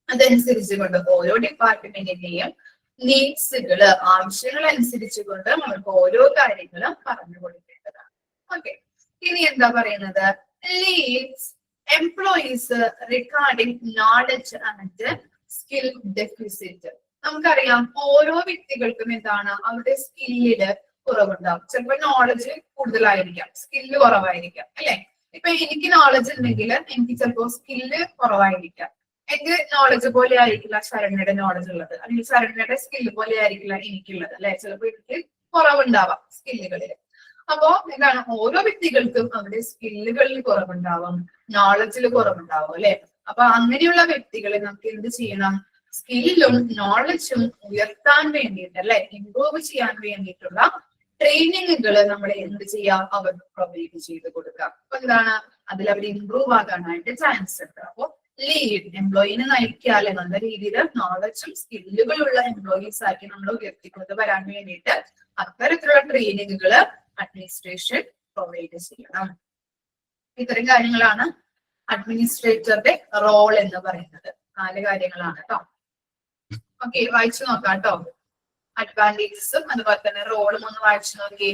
അതനുസരിച്ച് കൊണ്ട് ഓരോ ഡിപ്പാർട്ട്മെന്റിന്റെയും നീഡ്സുകള്, ആവശ്യങ്ങൾ അനുസരിച്ചുകൊണ്ട് നമുക്ക് ഓരോ കാര്യങ്ങളും പറഞ്ഞു കൊടുക്കേണ്ടതാണ്. ഓക്കെ, ഇനി എന്താ പറയുന്നത്? Leads employees regarding knowledge and skill deficit. നമുക്കറിയാം ഓരോ വ്യക്തികൾക്കും എന്താണ് അവരുടെ സ്കില്ലില് കുറവുണ്ടാവും. ചിലപ്പോൾ നോളജ് കൂടുതലായിരിക്കാം, സ്കില്ല് കുറവായിരിക്കാം അല്ലെ. ഇപ്പൊ എനിക്ക് നോളജ് ഉണ്ടെങ്കിൽ എനിക്ക് ചിലപ്പോ സ്കില്ല് കുറവായിരിക്കാം. എന്റെ നോളജ് പോലെ ആയിരിക്കില്ല ശരണ്യയുടെ നോളജ് ഉള്ളത്, അല്ലെങ്കിൽ ശരണ്യയുടെ സ്കില്ല് പോലെ ആയിരിക്കില്ല എനിക്കുള്ളത് അല്ലെ. ചിലപ്പോൾ എനിക്ക് കുറവുണ്ടാവാം സ്കില്ലുകളിൽ. അപ്പോ എന്താണ് ഓരോ വ്യക്തികൾക്കും അവരുടെ സ്കില്ലുകളിൽ കുറവുണ്ടാവും, നോളജിൽ കുറവുണ്ടാവും അല്ലെ. അപ്പൊ അങ്ങനെയുള്ള വ്യക്തികളെ നമുക്ക് എന്ത് ചെയ്യണം? സ്കില്ലും നോളജും ഉയർത്താൻ വേണ്ടിയിട്ട് അല്ലെ, ഇംപ്രൂവ് ചെയ്യാൻ വേണ്ടിയിട്ടുള്ള ട്രെയിനിങ്ങുകൾ നമ്മൾ എന്ത് ചെയ്യാം? അവർക്ക് പ്രൊവൈഡ് ചെയ്ത് കൊടുക്കാം. അപ്പൊ എന്താണ് അതിൽ അവർ ഇംപ്രൂവ് ആകാനായിട്ട് ചാൻസ് ഉണ്ട്. അപ്പോ ലീഡ് എംപ്ലോയിനെ നയിക്കാതെ നല്ല രീതിയിൽ നോളജും സ്കില്ലുകളുള്ള എംപ്ലോയീസ് ആക്കി നമ്മൾ ഉയർത്തിക്കൊണ്ട് വരാൻ വേണ്ടിയിട്ട് അത്തരത്തിലുള്ള ട്രെയിനിങ്ങുകൾ അഡ്മിനിസ്ട്രേഷൻ പ്രൊവൈഡ് ചെയ്യണം. ഇത്തരം കാര്യങ്ങളാണ് അഡ്മിനിസ്ട്രേറ്ററുടെ റോൾ എന്ന് പറയുന്നത്. 4 കാര്യങ്ങളാണ് കേട്ടോ. ഓക്കെ, വായിച്ചു നോക്കാം കേട്ടോ. അഡ്വാൻറ്റേജസും അതുപോലെ തന്നെ റോളും ഒന്ന് വായിച്ചു നോക്കി.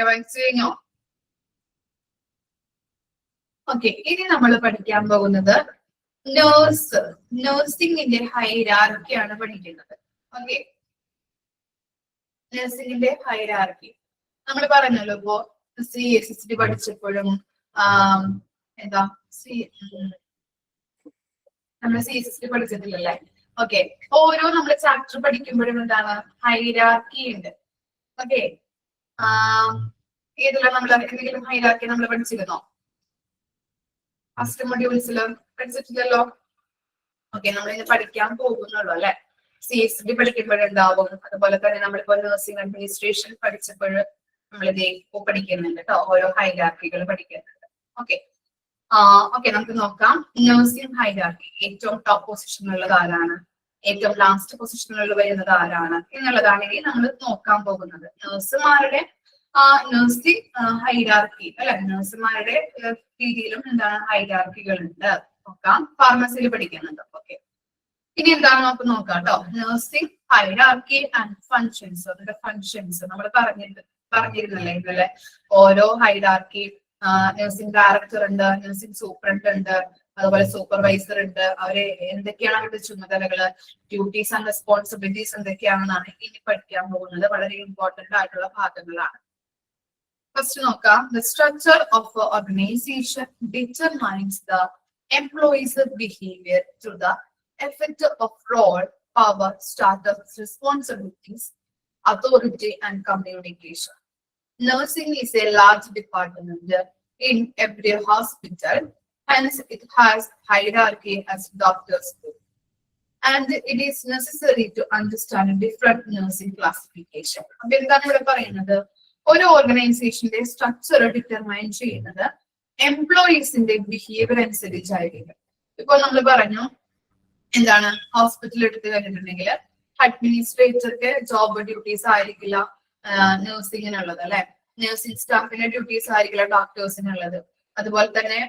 വായിച്ചു കഴിഞ്ഞോ? ഓക്കെ, ഇനി നമ്മൾ പഠിക്കാൻ പോകുന്നത് നഴ്സിംഗിന്റെ ഹൈറാർക്കിയാണ് പഠിക്കുന്നത്. ഓക്കെ, നഴ്സിംഗിന്റെ ഹൈറാർക്കി നമ്മൾ പറഞ്ഞല്ലോ. ഇപ്പോ CSSD പഠിച്ചപ്പോഴും എന്താ നമ്മൾ CSSD പഠിച്ചിട്ടില്ലല്ലേ? ഓക്കെ, ഓരോ നമ്മൾ ചാപ്റ്റർ പഠിക്കുമ്പോഴും എന്താണ് ഹൈറാർക്കി ഉണ്ട്. ഓക്കെ, ഏതെല്ലാം നമ്മൾ എന്തെങ്കിലും ഹൈറാർക്കി നമ്മൾ പഠിച്ചിരുന്നോ? ഫസ്റ്റ് മൊഡ്യൂൾസിൽ പഠിച്ചിട്ടില്ലല്ലോ. ഓക്കെ, നമ്മൾ ഇന്ന് പഠിക്കാൻ പോകുന്നുള്ളൂ അല്ലെ. CSSD പഠിക്കുമ്പോഴുണ്ടാവും. അതുപോലെ തന്നെ നമ്മളിപ്പോ നഴ്സിംഗ് അഡ്മിനിസ്ട്രേഷൻ പഠിച്ചപ്പോൾ നമ്മളിത് പഠിക്കുന്നുണ്ട് കേട്ടോ. ഓരോ ഹൈറാർക്കികൾ പഠിക്കുന്നുണ്ട്. ഓക്കെ, നമുക്ക് നോക്കാം. നഴ്സിംഗ് ഹൈറാർക്കി ഏറ്റവും ടോപ്പ് പൊസിഷനിലുള്ളത് ആരാണ്, ഏറ്റവും ലാസ്റ്റ് പൊസിഷനിൽ വരുന്നത് ആരാണ് എന്നുള്ളതാണ് ഇനി നമ്മൾ നോക്കാൻ പോകുന്നത്. നഴ്സുമാരുടെ നഴ്സിംഗ് ഹൈറാർക്കി അല്ലെ. നഴ്സുമാരുടെ രീതിയിലും എന്താണ് ഹൈറാർക്കികൾ ഉണ്ട്. നോക്കാം. ഫാർമസിയിൽ പഠിക്കുന്നുണ്ട്. ഓക്കെ, ഇനി എന്താണ് നമുക്ക് നോക്കാം കേട്ടോ. Nursing hierarchy and functions. അതിന്റെ ഫങ്ഷൻസ് നമ്മൾ പറഞ്ഞിരുന്നല്ലേ ഇന്നലെ. ഓരോ ഹൈറാർക്കി നഴ്സിംഗ് ഡയറക്ടർ ഉണ്ട്, നഴ്സിംഗ് സൂപ്രണ്ട് ഉണ്ട്, അതുപോലെ സൂപ്പർവൈസർ ഉണ്ട്. അവരെ എന്തൊക്കെയാണ് അവരുടെ ചുമതലകള്, ഡ്യൂട്ടീസ് ആൻഡ് റെസ്പോൺസിബിലിറ്റീസ് എന്തൊക്കെയാണെന്നാണ് ഇനി പഠിക്കാൻ പോകുന്നത്. വളരെ ഇമ്പോർട്ടന്റ് ആയിട്ടുള്ള ഭാഗങ്ങളാണ്. ഫസ്റ്റ് നോക്കാം. The structure of an organization determines the employees' behavior through the effect of role, power, status, responsibilities, authority, and communication. Nursing is a large department in every hospital, hence it has hierarchy as doctors do. And it is necessary to understand different nursing classification. അപ്പൊ എന്താണ് ഇവിടെ പറയുന്നത്? ഒരു ഓർഗനൈസേഷന്റെ structure determine ചെയ്യുന്നത് എംപ്ലോയീസിന്റെ behaviour അനുസരിച്ചായിരിക്കും. ഇപ്പൊ നമ്മൾ പറഞ്ഞു എന്താണ്, ഹോസ്പിറ്റൽ എടുത്ത് കഴിഞ്ഞിട്ടുണ്ടെങ്കിൽ അഡ്മിനിസ്ട്രേറ്റർക്ക് ജോബ് ഡ്യൂട്ടീസ് ആയിരിക്കില്ല നഴ്സിങ്ങിനുള്ളത് അല്ലെ, നഴ്സിംഗ് സ്റ്റാഫിന്റെ ഡ്യൂട്ടീസ് ആയിരിക്കില്ല ഡോക്ടേഴ്സിനുള്ളത്. അതുപോലെ തന്നെ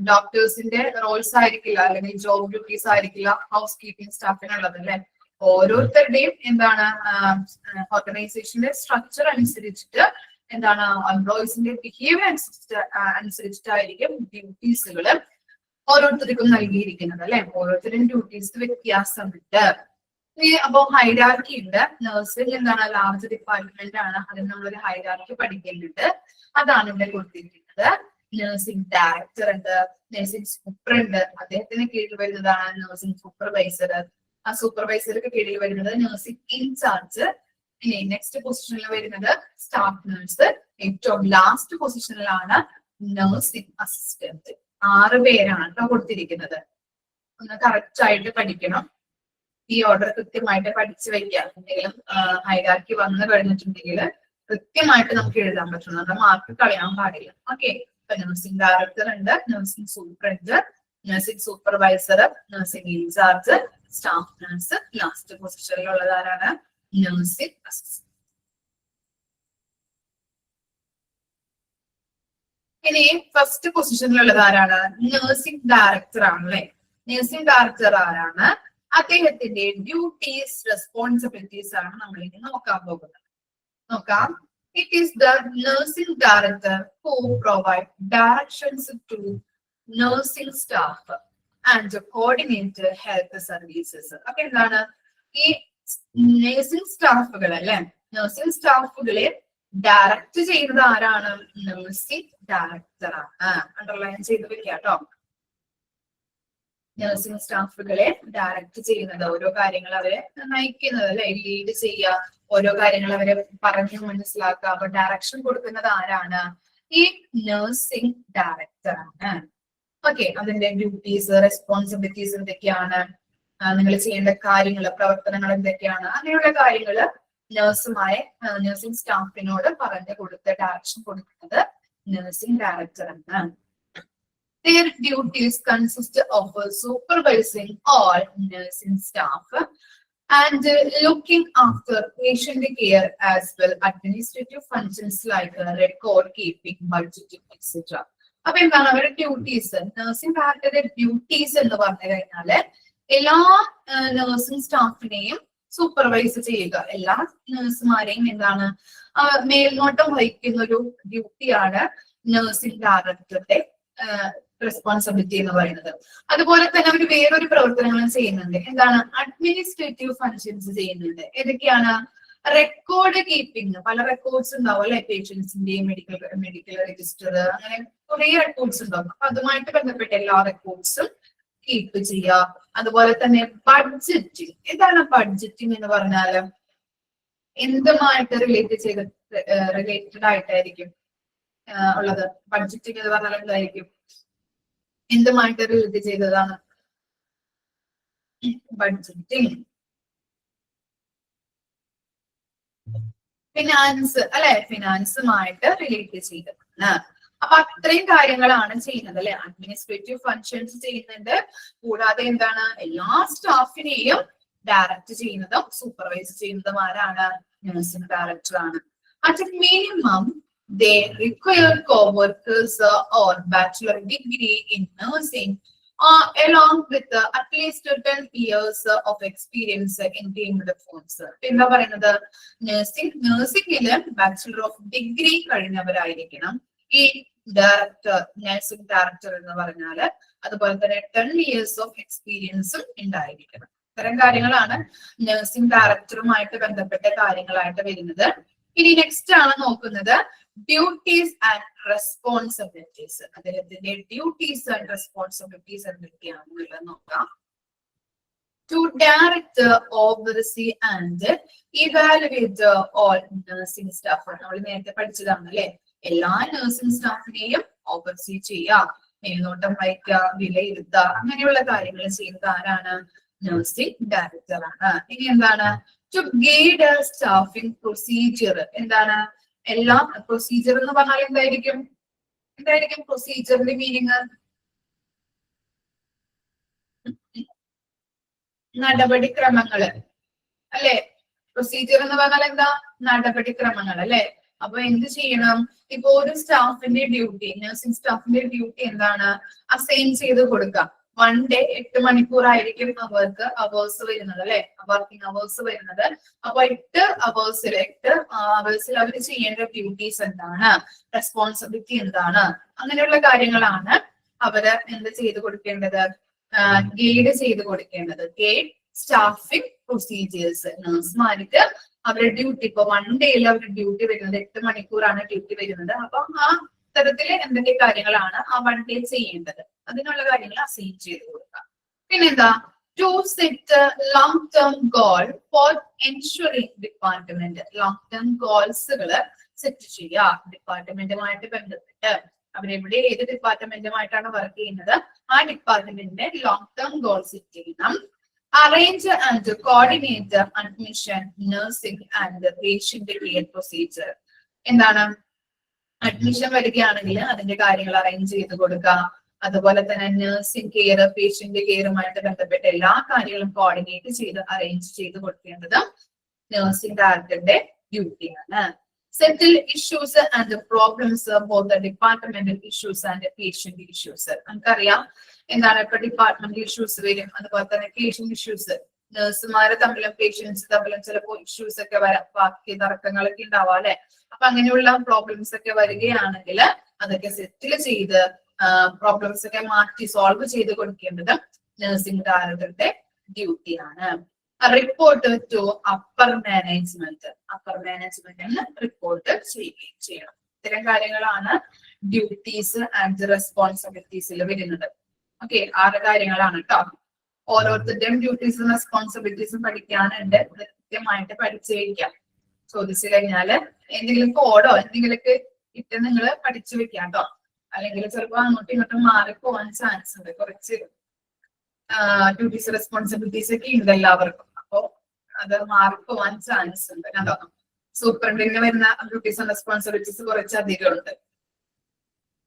ഡോക്ടേഴ്സിന്റെ റോൾസ് ആയിരിക്കില്ല അല്ലെങ്കിൽ ജോബ് ഡ്യൂട്ടീസ് ആയിരിക്കില്ല ഹൗസ് കീപ്പിംഗ് സ്റ്റാഫിനുള്ളത് അല്ലെ. ഓരോരുത്തരുടെയും എന്താണ് ഓർഗനൈസേഷന്റെ സ്ട്രക്ചർ അനുസരിച്ചിട്ട് എന്താണ് എംപ്ലോയീസിന്റെ ബിഹേവിയർ അനുസരിച്ചിട്ടായിരിക്കും ഡ്യൂട്ടീസുകൾ ഓരോരുത്തർക്കും നൽകിയിരിക്കുന്നത് അല്ലെ. ഓരോരുത്തരും ഡ്യൂട്ടീസ് വ്യത്യാസമുണ്ട്. അപ്പൊ ഹൈറാർക്കി ഉണ്ട്. നഴ്സിംഗ് എന്താണ് ലാർജ് ഡിപ്പാർട്ട്മെന്റ് ആണ്, അതിന് നമ്മളൊരു ഹൈറാർക്കി പഠിക്കുന്നുണ്ട്. അതാണ് ഇവിടെ കൊടുത്തിരിക്കുന്നത്. നഴ്സിംഗ് ഡയറക്ടർ ഉണ്ട്, നഴ്സിംഗ് സൂപ്പർ ഉണ്ട്, അദ്ദേഹത്തിന് കീഴിൽ വരുന്നതാണ് നഴ്സിംഗ് സൂപ്പർവൈസർ. ആ സൂപ്പർവൈസർക്ക് കീഴിൽ വരുന്നത് നഴ്സിംഗ് ഇൻചാർജ്. ഇനി നെക്സ്റ്റ് പൊസിഷനിൽ വരുന്നത് സ്റ്റാഫ് നഴ്സ്. ഏറ്റവും ലാസ്റ്റ് പൊസിഷനിലാണ് നഴ്സിംഗ് അസിസ്റ്റന്റ്. 6 പേരാണ് കേട്ടോ കൊടുത്തിരിക്കുന്നത്. ഒന്ന് കറക്റ്റ് ആയിട്ട് പഠിക്കണം. ഈ ഓർഡർ കൃത്യമായിട്ട് പഠിച്ചു വെക്കുക. എന്തെങ്കിലും ഹൈറാർക്കി വന്നു കഴിഞ്ഞിട്ടുണ്ടെങ്കിൽ കൃത്യമായിട്ട് നമുക്ക് എഴുതാൻ പറ്റും. നമ്മുടെ മാർക്ക് കളയാൻ പാടില്ല. ഓക്കെ, ഇപ്പൊ നഴ്സിംഗ് ഡയറക്ടർ ഉണ്ട്, nursing superintendent, nursing supervisor, nursing in-charge, staff nurse. Last പൊസിഷനിലുള്ളത് ആരാണ്? Nursing assistant. ഇനി ഫസ്റ്റ് പൊസിഷനിലുള്ളത് ആരാണ്? നഴ്സിംഗ് ഡയറക്ടർ ആണ് അല്ലെ. നഴ്സിംഗ് ഡയറക്ടർ ആരാണ്? അദ്ദേഹത്തിന്റെ ഡ്യൂട്ടീസ് റെസ്പോൺസിബിലിറ്റീസ് ആണ് നമ്മൾ ഇനി നോക്കാൻ പോകുന്നത്. നോക്കാം. It is the nursing director who provide directions to nursing staff and coordinate health services. അപ്പൊ എന്താണ് ഈ നഴ്സിംഗ് സ്റ്റാഫുകൾ അല്ലെ, നഴ്സിംഗ് സ്റ്റാഫുകളെ ഡയറക്റ്റ് ചെയ്യുന്നത് ആരാണ്? നഴ്സിംഗ് ഡയറക്ടർ ആണ്. അണ്ടർലൈൻ ചെയ്ത് വെക്കുക കേട്ടോ. നഴ്സിംഗ് സ്റ്റാഫുകളെ ഡയറക്റ്റ് ചെയ്യുന്നത്, ഓരോ കാര്യങ്ങൾ അവരെ നയിക്കുന്നത് അല്ലെ, ലീഡ് ചെയ്യുക, ഓരോ കാര്യങ്ങൾ അവരെ പറഞ്ഞു മനസ്സിലാക്കുക. അപ്പൊ ഡയറക്ഷൻ കൊടുക്കുന്നത് ആരാണ്? ഈ നഴ്സിംഗ് ഡയറക്ടർ ആണ്. ഓക്കെ, അതിന്റെ ഡ്യൂട്ടീസ് റെസ്പോൺസിബിലിറ്റീസ് എന്തൊക്കെയാണ്, നിങ്ങൾ ചെയ്യേണ്ട കാര്യങ്ങൾ പ്രവർത്തനങ്ങൾ എന്തൊക്കെയാണ്, അങ്ങനെയുള്ള കാര്യങ്ങള് നഴ്സിംഗ് സ്റ്റാഫിനോട് പറഞ്ഞു കൊടുത്ത് ഡയറക്ഷൻ കൊടുക്കുന്നത് നഴ്സിംഗ് ഡയറക്ടർ ആണ്. Their duties consist of supervising all nursing staff and looking after patient care as well administrative functions like record keeping, budgeting, etc. അപ്പൊ എന്താണ് അവരുടെ ഡ്യൂട്ടീസ്? നഴ്സിംഗ് ഡയറക്ടറുടെ ഡ്യൂട്ടീസ് എന്ന് പറഞ്ഞു കഴിഞ്ഞാല് എല്ലാ നഴ്സിംഗ് സ്റ്റാഫിനെയും സൂപ്പർവൈസ് ചെയ്യുക, എല്ലാ നഴ്സുമാരെയും എന്താണ് മേൽനോട്ടം വഹിക്കുന്ന ഒരു ഡ്യൂട്ടിയാണ് നഴ്സിംഗ് ഡയറക്ടറുടെ റെസ്പോൺസിബിലിറ്റി എന്ന് പറയുന്നത്. അതുപോലെ തന്നെ അവർ വേറൊരു പ്രവർത്തനങ്ങളും ചെയ്യുന്നുണ്ട്. എന്താണ്? അഡ്മിനിസ്ട്രേറ്റീവ് ഫങ്ഷൻസ് ചെയ്യുന്നുണ്ട്. ഏതൊക്കെയാണ്? റെക്കോർഡ് കീപ്പിംഗ്, പല റെക്കോർഡ്സ് ഉണ്ടാവും അല്ലെ, പേഷ്യൻസിന്റെയും മെഡിക്കൽ രജിസ്റ്റർ, അങ്ങനെ കുറെ റെക്കോർഡ്സ് ഉണ്ടാവും. അപ്പൊ അതുമായിട്ട് ബന്ധപ്പെട്ട എല്ലാ റെക്കോർഡ്സും കീപ്പ് ചെയ്യുക. അതുപോലെ തന്നെ ബഡ്ജറ്റിംഗ്. എന്താണ് ബഡ്ജറ്റിംഗ് എന്ന് പറഞ്ഞാല്? എന്തുമായിട്ട് റിലേറ്റഡ് ആയിട്ടായിരിക്കും ഉള്ളത്? ബഡ്ജറ്റിംഗ് എന്ന് പറഞ്ഞാൽ എന്തായിരിക്കും? എന്തുമായിട്ട് റിലേറ്റ് ചെയ്തതാണ് ബഡ്ജറ്റിംഗ്? ഫിനാൻസ് അല്ലെ, ഫിനാൻസുമായിട്ട് റിലേറ്റ് ചെയ്തതാണ്. അപ്പൊ അത്രയും കാര്യങ്ങളാണ് ചെയ്യുന്നത് അല്ലെ. അഡ്മിനിസ്ട്രേറ്റീവ് ഫങ്ഷൻസ് ചെയ്യുന്നുണ്ട്. കൂടാതെ എന്താണ്? എല്ലാ സ്റ്റാഫിനെയും ഡയറക്റ്റ് ചെയ്യുന്നതും സൂപ്പർവൈസ് ചെയ്യുന്നതും ആരാണ്? നഴ്സിംഗ് ഡയറക്ടർ ആണ്. At minimum they require co-workers or bachelor degree in nursing along with at least 10 years of experience in deemed firms. എന്താ പറയുന്നത്? നഴ്സിംഗില് ബാച്ചുലർ ഓഫ് ഡിഗ്രി കഴിഞ്ഞവരായിരിക്കണം ഈ ഡയറക്ടർ, നഴ്സിംഗ് ഡയറക്ടർ എന്ന് പറഞ്ഞാല്. അതുപോലെ തന്നെ 10 years ഓഫ് എക്സ്പീരിയൻസും ഉണ്ടായിരിക്കണം. ഇത്തരം കാര്യങ്ങളാണ് നഴ്സിംഗ് ഡയറക്ടറുമായിട്ട് ബന്ധപ്പെട്ട കാര്യങ്ങളായിട്ട് വരുന്നത്. ഇനി നെക്സ്റ്റ് ആണ് നോക്കുന്നത് ഡ്യൂട്ടീസ് ആൻഡ് റെസ്പോൺസിബിലിറ്റീസ്. അദ്ദേഹത്തിന്റെ ഡ്യൂട്ടീസ് ആൻഡ് റെസ്പോൺസിബിലിറ്റീസ് എന്തൊക്കെയാണെന്നുള്ളത് നോക്കാം. To direct, oversee and evaluate all nursing staff. നമ്മൾ നേരത്തെ പഠിച്ചതാണ് അല്ലെ. എല്ലാ നഴ്സിംഗ് സ്റ്റാഫിനെയും ഓവർസീ ചെയ്യുക, മേൽനോട്ടം വഹിക്കുക, വിലയിരുത്തുക, അങ്ങനെയുള്ള കാര്യങ്ങൾ ചെയ്യുന്നത് ആരാണ്? നഴ്സിംഗ് ഡയറക്ടർ ആണ്. ഇനി എന്താണ്? To guide staffing procedure. എന്താണ്? എല്ലാ പ്രൊസീജിയർ എന്ന് പറഞ്ഞാൽ എന്തായിരിക്കും? എന്തായിരിക്കും പ്രൊസീജിയറിന്റെ മീനിങ്? നടപടിക്രമങ്ങള് അല്ലെ? പ്രൊസീജിയർ എന്ന് പറഞ്ഞാൽ എന്താ? നടപടിക്രമങ്ങൾ അല്ലെ? അപ്പൊ എന്ത് ചെയ്യണം? ഇപ്പൊ ഒരു സ്റ്റാഫിന്റെ ഡ്യൂട്ടി, നഴ്സിംഗ് സ്റ്റാഫിന്റെ ഡ്യൂട്ടി എന്താണ്? അസൈൻ ചെയ്ത് കൊടുക്കുക. 1 ഡേ 8 മണിക്കൂറായിരിക്കും അവർക്ക് അവേഴ്സ് വരുന്നത് അല്ലെ? വർക്കിംഗ് അവേഴ്സ് വരുന്നത്. അപ്പൊ 8 അവേഴ്സിൽ അവർ ചെയ്യേണ്ട ഡ്യൂട്ടീസ് എന്താണ്, റെസ്പോൺസിബിലിറ്റി എന്താണ്, അങ്ങനെയുള്ള കാര്യങ്ങളാണ് അവര് എന്ത് ചെയ്ത് കൊടുക്കേണ്ടത്? ഗൈഡ് ചെയ്ത് കൊടുക്കേണ്ടത്. Guide staffing procedures. നഴ്സുമാർക്ക് അവരുടെ ഡ്യൂട്ടി, ഇപ്പൊ 1 ഡേയിൽ അവരുടെ ഡ്യൂട്ടി വരുന്നത് 8 മണിക്കൂറാണ് ഡ്യൂട്ടി വരുന്നത്. അപ്പൊ ആ തരത്തില് എന്തൊക്കെ കാര്യങ്ങളാണ് ആ 1 ഡേ ചെയ്യേണ്ടത്, അതിനുള്ള കാര്യങ്ങൾ അസൈൻ ചെയ്ത് കൊടുക്കാം. പിന്നെന്താ? To set long term goal for ensuring department. Long term ഗോൾസുകള് സെറ്റ് ചെയ്യുക. ഡിപ്പാർട്ട്മെന്റുമായിട്ട് ബന്ധപ്പെട്ട് അവരെവിടെ ഏത് ഡിപ്പാർട്ട്മെന്റുമായിട്ടാണ് വർക്ക് ചെയ്യുന്നത്, ആ ഡിപ്പാർട്ട്മെന്റിന്റെ ലോങ് ടേം ഗോൾ സെറ്റ് ചെയ്യണം. Arrange and coordinate the admission, nursing and patient care procedure. എന്താണ്? അഡ്മിഷൻ വരികയാണെങ്കിൽ അതിന്റെ കാര്യങ്ങൾ അറേഞ്ച് ചെയ്ത് കൊടുക്കുക. അതുപോലെ തന്നെ നഴ്സിംഗ് കെയർ, പേഷ്യന്റ് കെയറുമായിട്ട് ബന്ധപ്പെട്ട എല്ലാ കാര്യങ്ങളും കോർഡിനേറ്റ് ചെയ്ത് അറേഞ്ച് ചെയ്ത് കൊടുക്കേണ്ടത് നഴ്സിംഗ് ഡയറക്ടറുടെ ഡ്യൂട്ടിയാണ്. Settle issues and the problems, both the departmental issues and patient issues. നമുക്കറിയാം എന്താണ് ഇപ്പൊ ഡിപ്പാർട്ട്മെന്റൽ ഇഷ്യൂസ് വരും, അതുപോലെ തന്നെ പേഷ്യന്റ് ഇഷ്യൂസ്. നഴ്സുമാര് തമ്മിലും പേഷ്യൻസ് തമ്മിലും ചിലപ്പോൾ ഇഷ്യൂസ് ഒക്കെ വരാം, ബാക്കി തർക്കങ്ങളൊക്കെ ഉണ്ടാവാം അല്ലെ? അപ്പൊ അങ്ങനെയുള്ള പ്രോബ്ലംസ് ഒക്കെ വരികയാണെങ്കിൽ അതൊക്കെ സെറ്റിൽ ചെയ്ത് പ്രോബ്ലംസ് ഒക്കെ മാറ്റി സോൾവ് ചെയ്ത് കൊടുക്കേണ്ടത് നഴ്സിംഗ് ഡയറക്ടറുടെ ഡ്യൂട്ടിയാണ്. Report to upper management. Upper മാനേജ്മെന്റിന് റിപ്പോർട്ട് ചെയ്യുകയും ചെയ്യണം. ഇത്തരം കാര്യങ്ങളാണ് ഡ്യൂട്ടീസ് ആൻഡ് റെസ്പോൺസിബിലിറ്റീസിൽ വരുന്നത്. ഓക്കെ, 6 കാര്യങ്ങളാണ് കേട്ടോ. ഓരോരുത്തരുടെയും ഡ്യൂട്ടീസും റെസ്പോൺസിബിലിറ്റീസും പഠിക്കാനുണ്ട്. കൃത്യമായിട്ട് പഠിച്ചു വയ്ക്കാം. ചോദിച്ചു കഴിഞ്ഞാല് എന്തെങ്കിലും കോഡോ എന്തെങ്കിലുമൊക്കെ ഇട്ട് നിങ്ങൾ പഠിച്ചു വെക്കാം കേട്ടോ. അല്ലെങ്കിൽ ചിലപ്പോൾ അങ്ങോട്ടും ഇങ്ങോട്ടും മാറിപ്പോവാൻ ചാൻസ് ഉണ്ട്. കുറച്ച് ഡ്യൂട്ടീസ് റെസ്പോൺസിബിലിറ്റീസ് ഒക്കെ ഉണ്ട് എല്ലാവർക്കും. അപ്പൊ അത് മാറിപ്പോവാൻ ചാൻസ് ഉണ്ട്. കണ്ടോ, സൂപ്രണ്ടിന് വരുന്ന ഡ്യൂട്ടീസ് ആൻഡ് റെസ്പോൺസിബിലിറ്റീസ് കുറച്ച് അധികം ഉണ്ട്.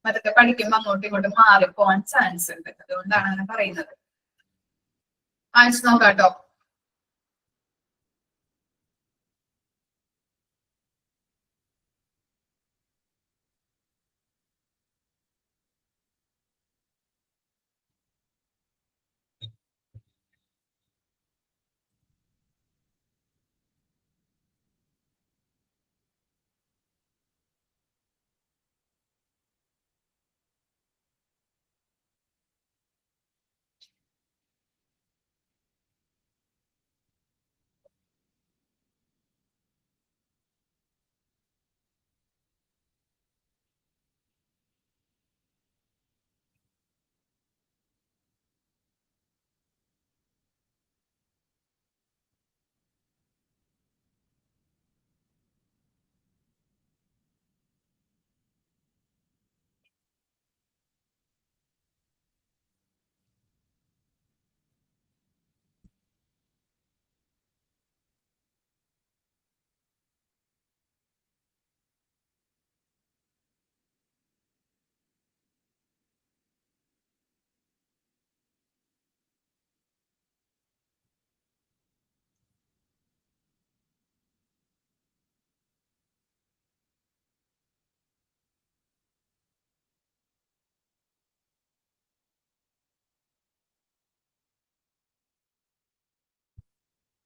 അതൊക്കെ പഠിക്കുമ്പോ അങ്ങോട്ടും ഇങ്ങോട്ടും മാറിപ്പോവാൻ ചാൻസ് ഉണ്ട്. അതുകൊണ്ടാണ് അങ്ങനെ പറയുന്നത്. വായിച്ചു നോക്കാട്ടോ.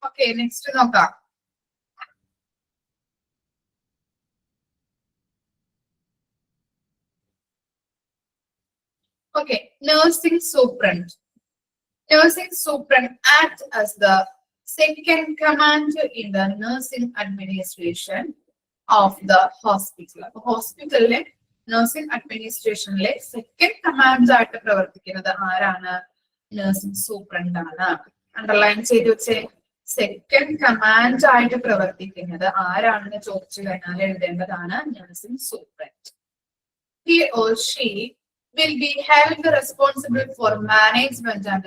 ഓക്കെ, നെക്സ്റ്റ് നോക്കാം. Okay, nursing superintendent. Nursing superintendent acts as the second commander in the nursing administration of the hospital. ഹോസ്പിറ്റലിലെ നഴ്സിംഗ് അഡ്മിനിസ്ട്രേഷനിലെ സെക്കൻഡ് കമാൻഡർ ആയിട്ട് പ്രവർത്തിക്കുന്നത് ആരാണ്? നഴ്സിംഗ് സൂപ്രണ്ട് ആണ്. അണ്ടർലൈൻ ചെയ്ത് വെച്ചേ. സെക്കൻഡ് കമാൻഡർ ആയിട്ട് പ്രവർത്തിക്കുന്നത് ആരാണെന്ന് ചോദിച്ചു കഴിഞ്ഞാൽ എഴുതേണ്ടതാണ് nursing superintendent. He or she will be held responsible for management and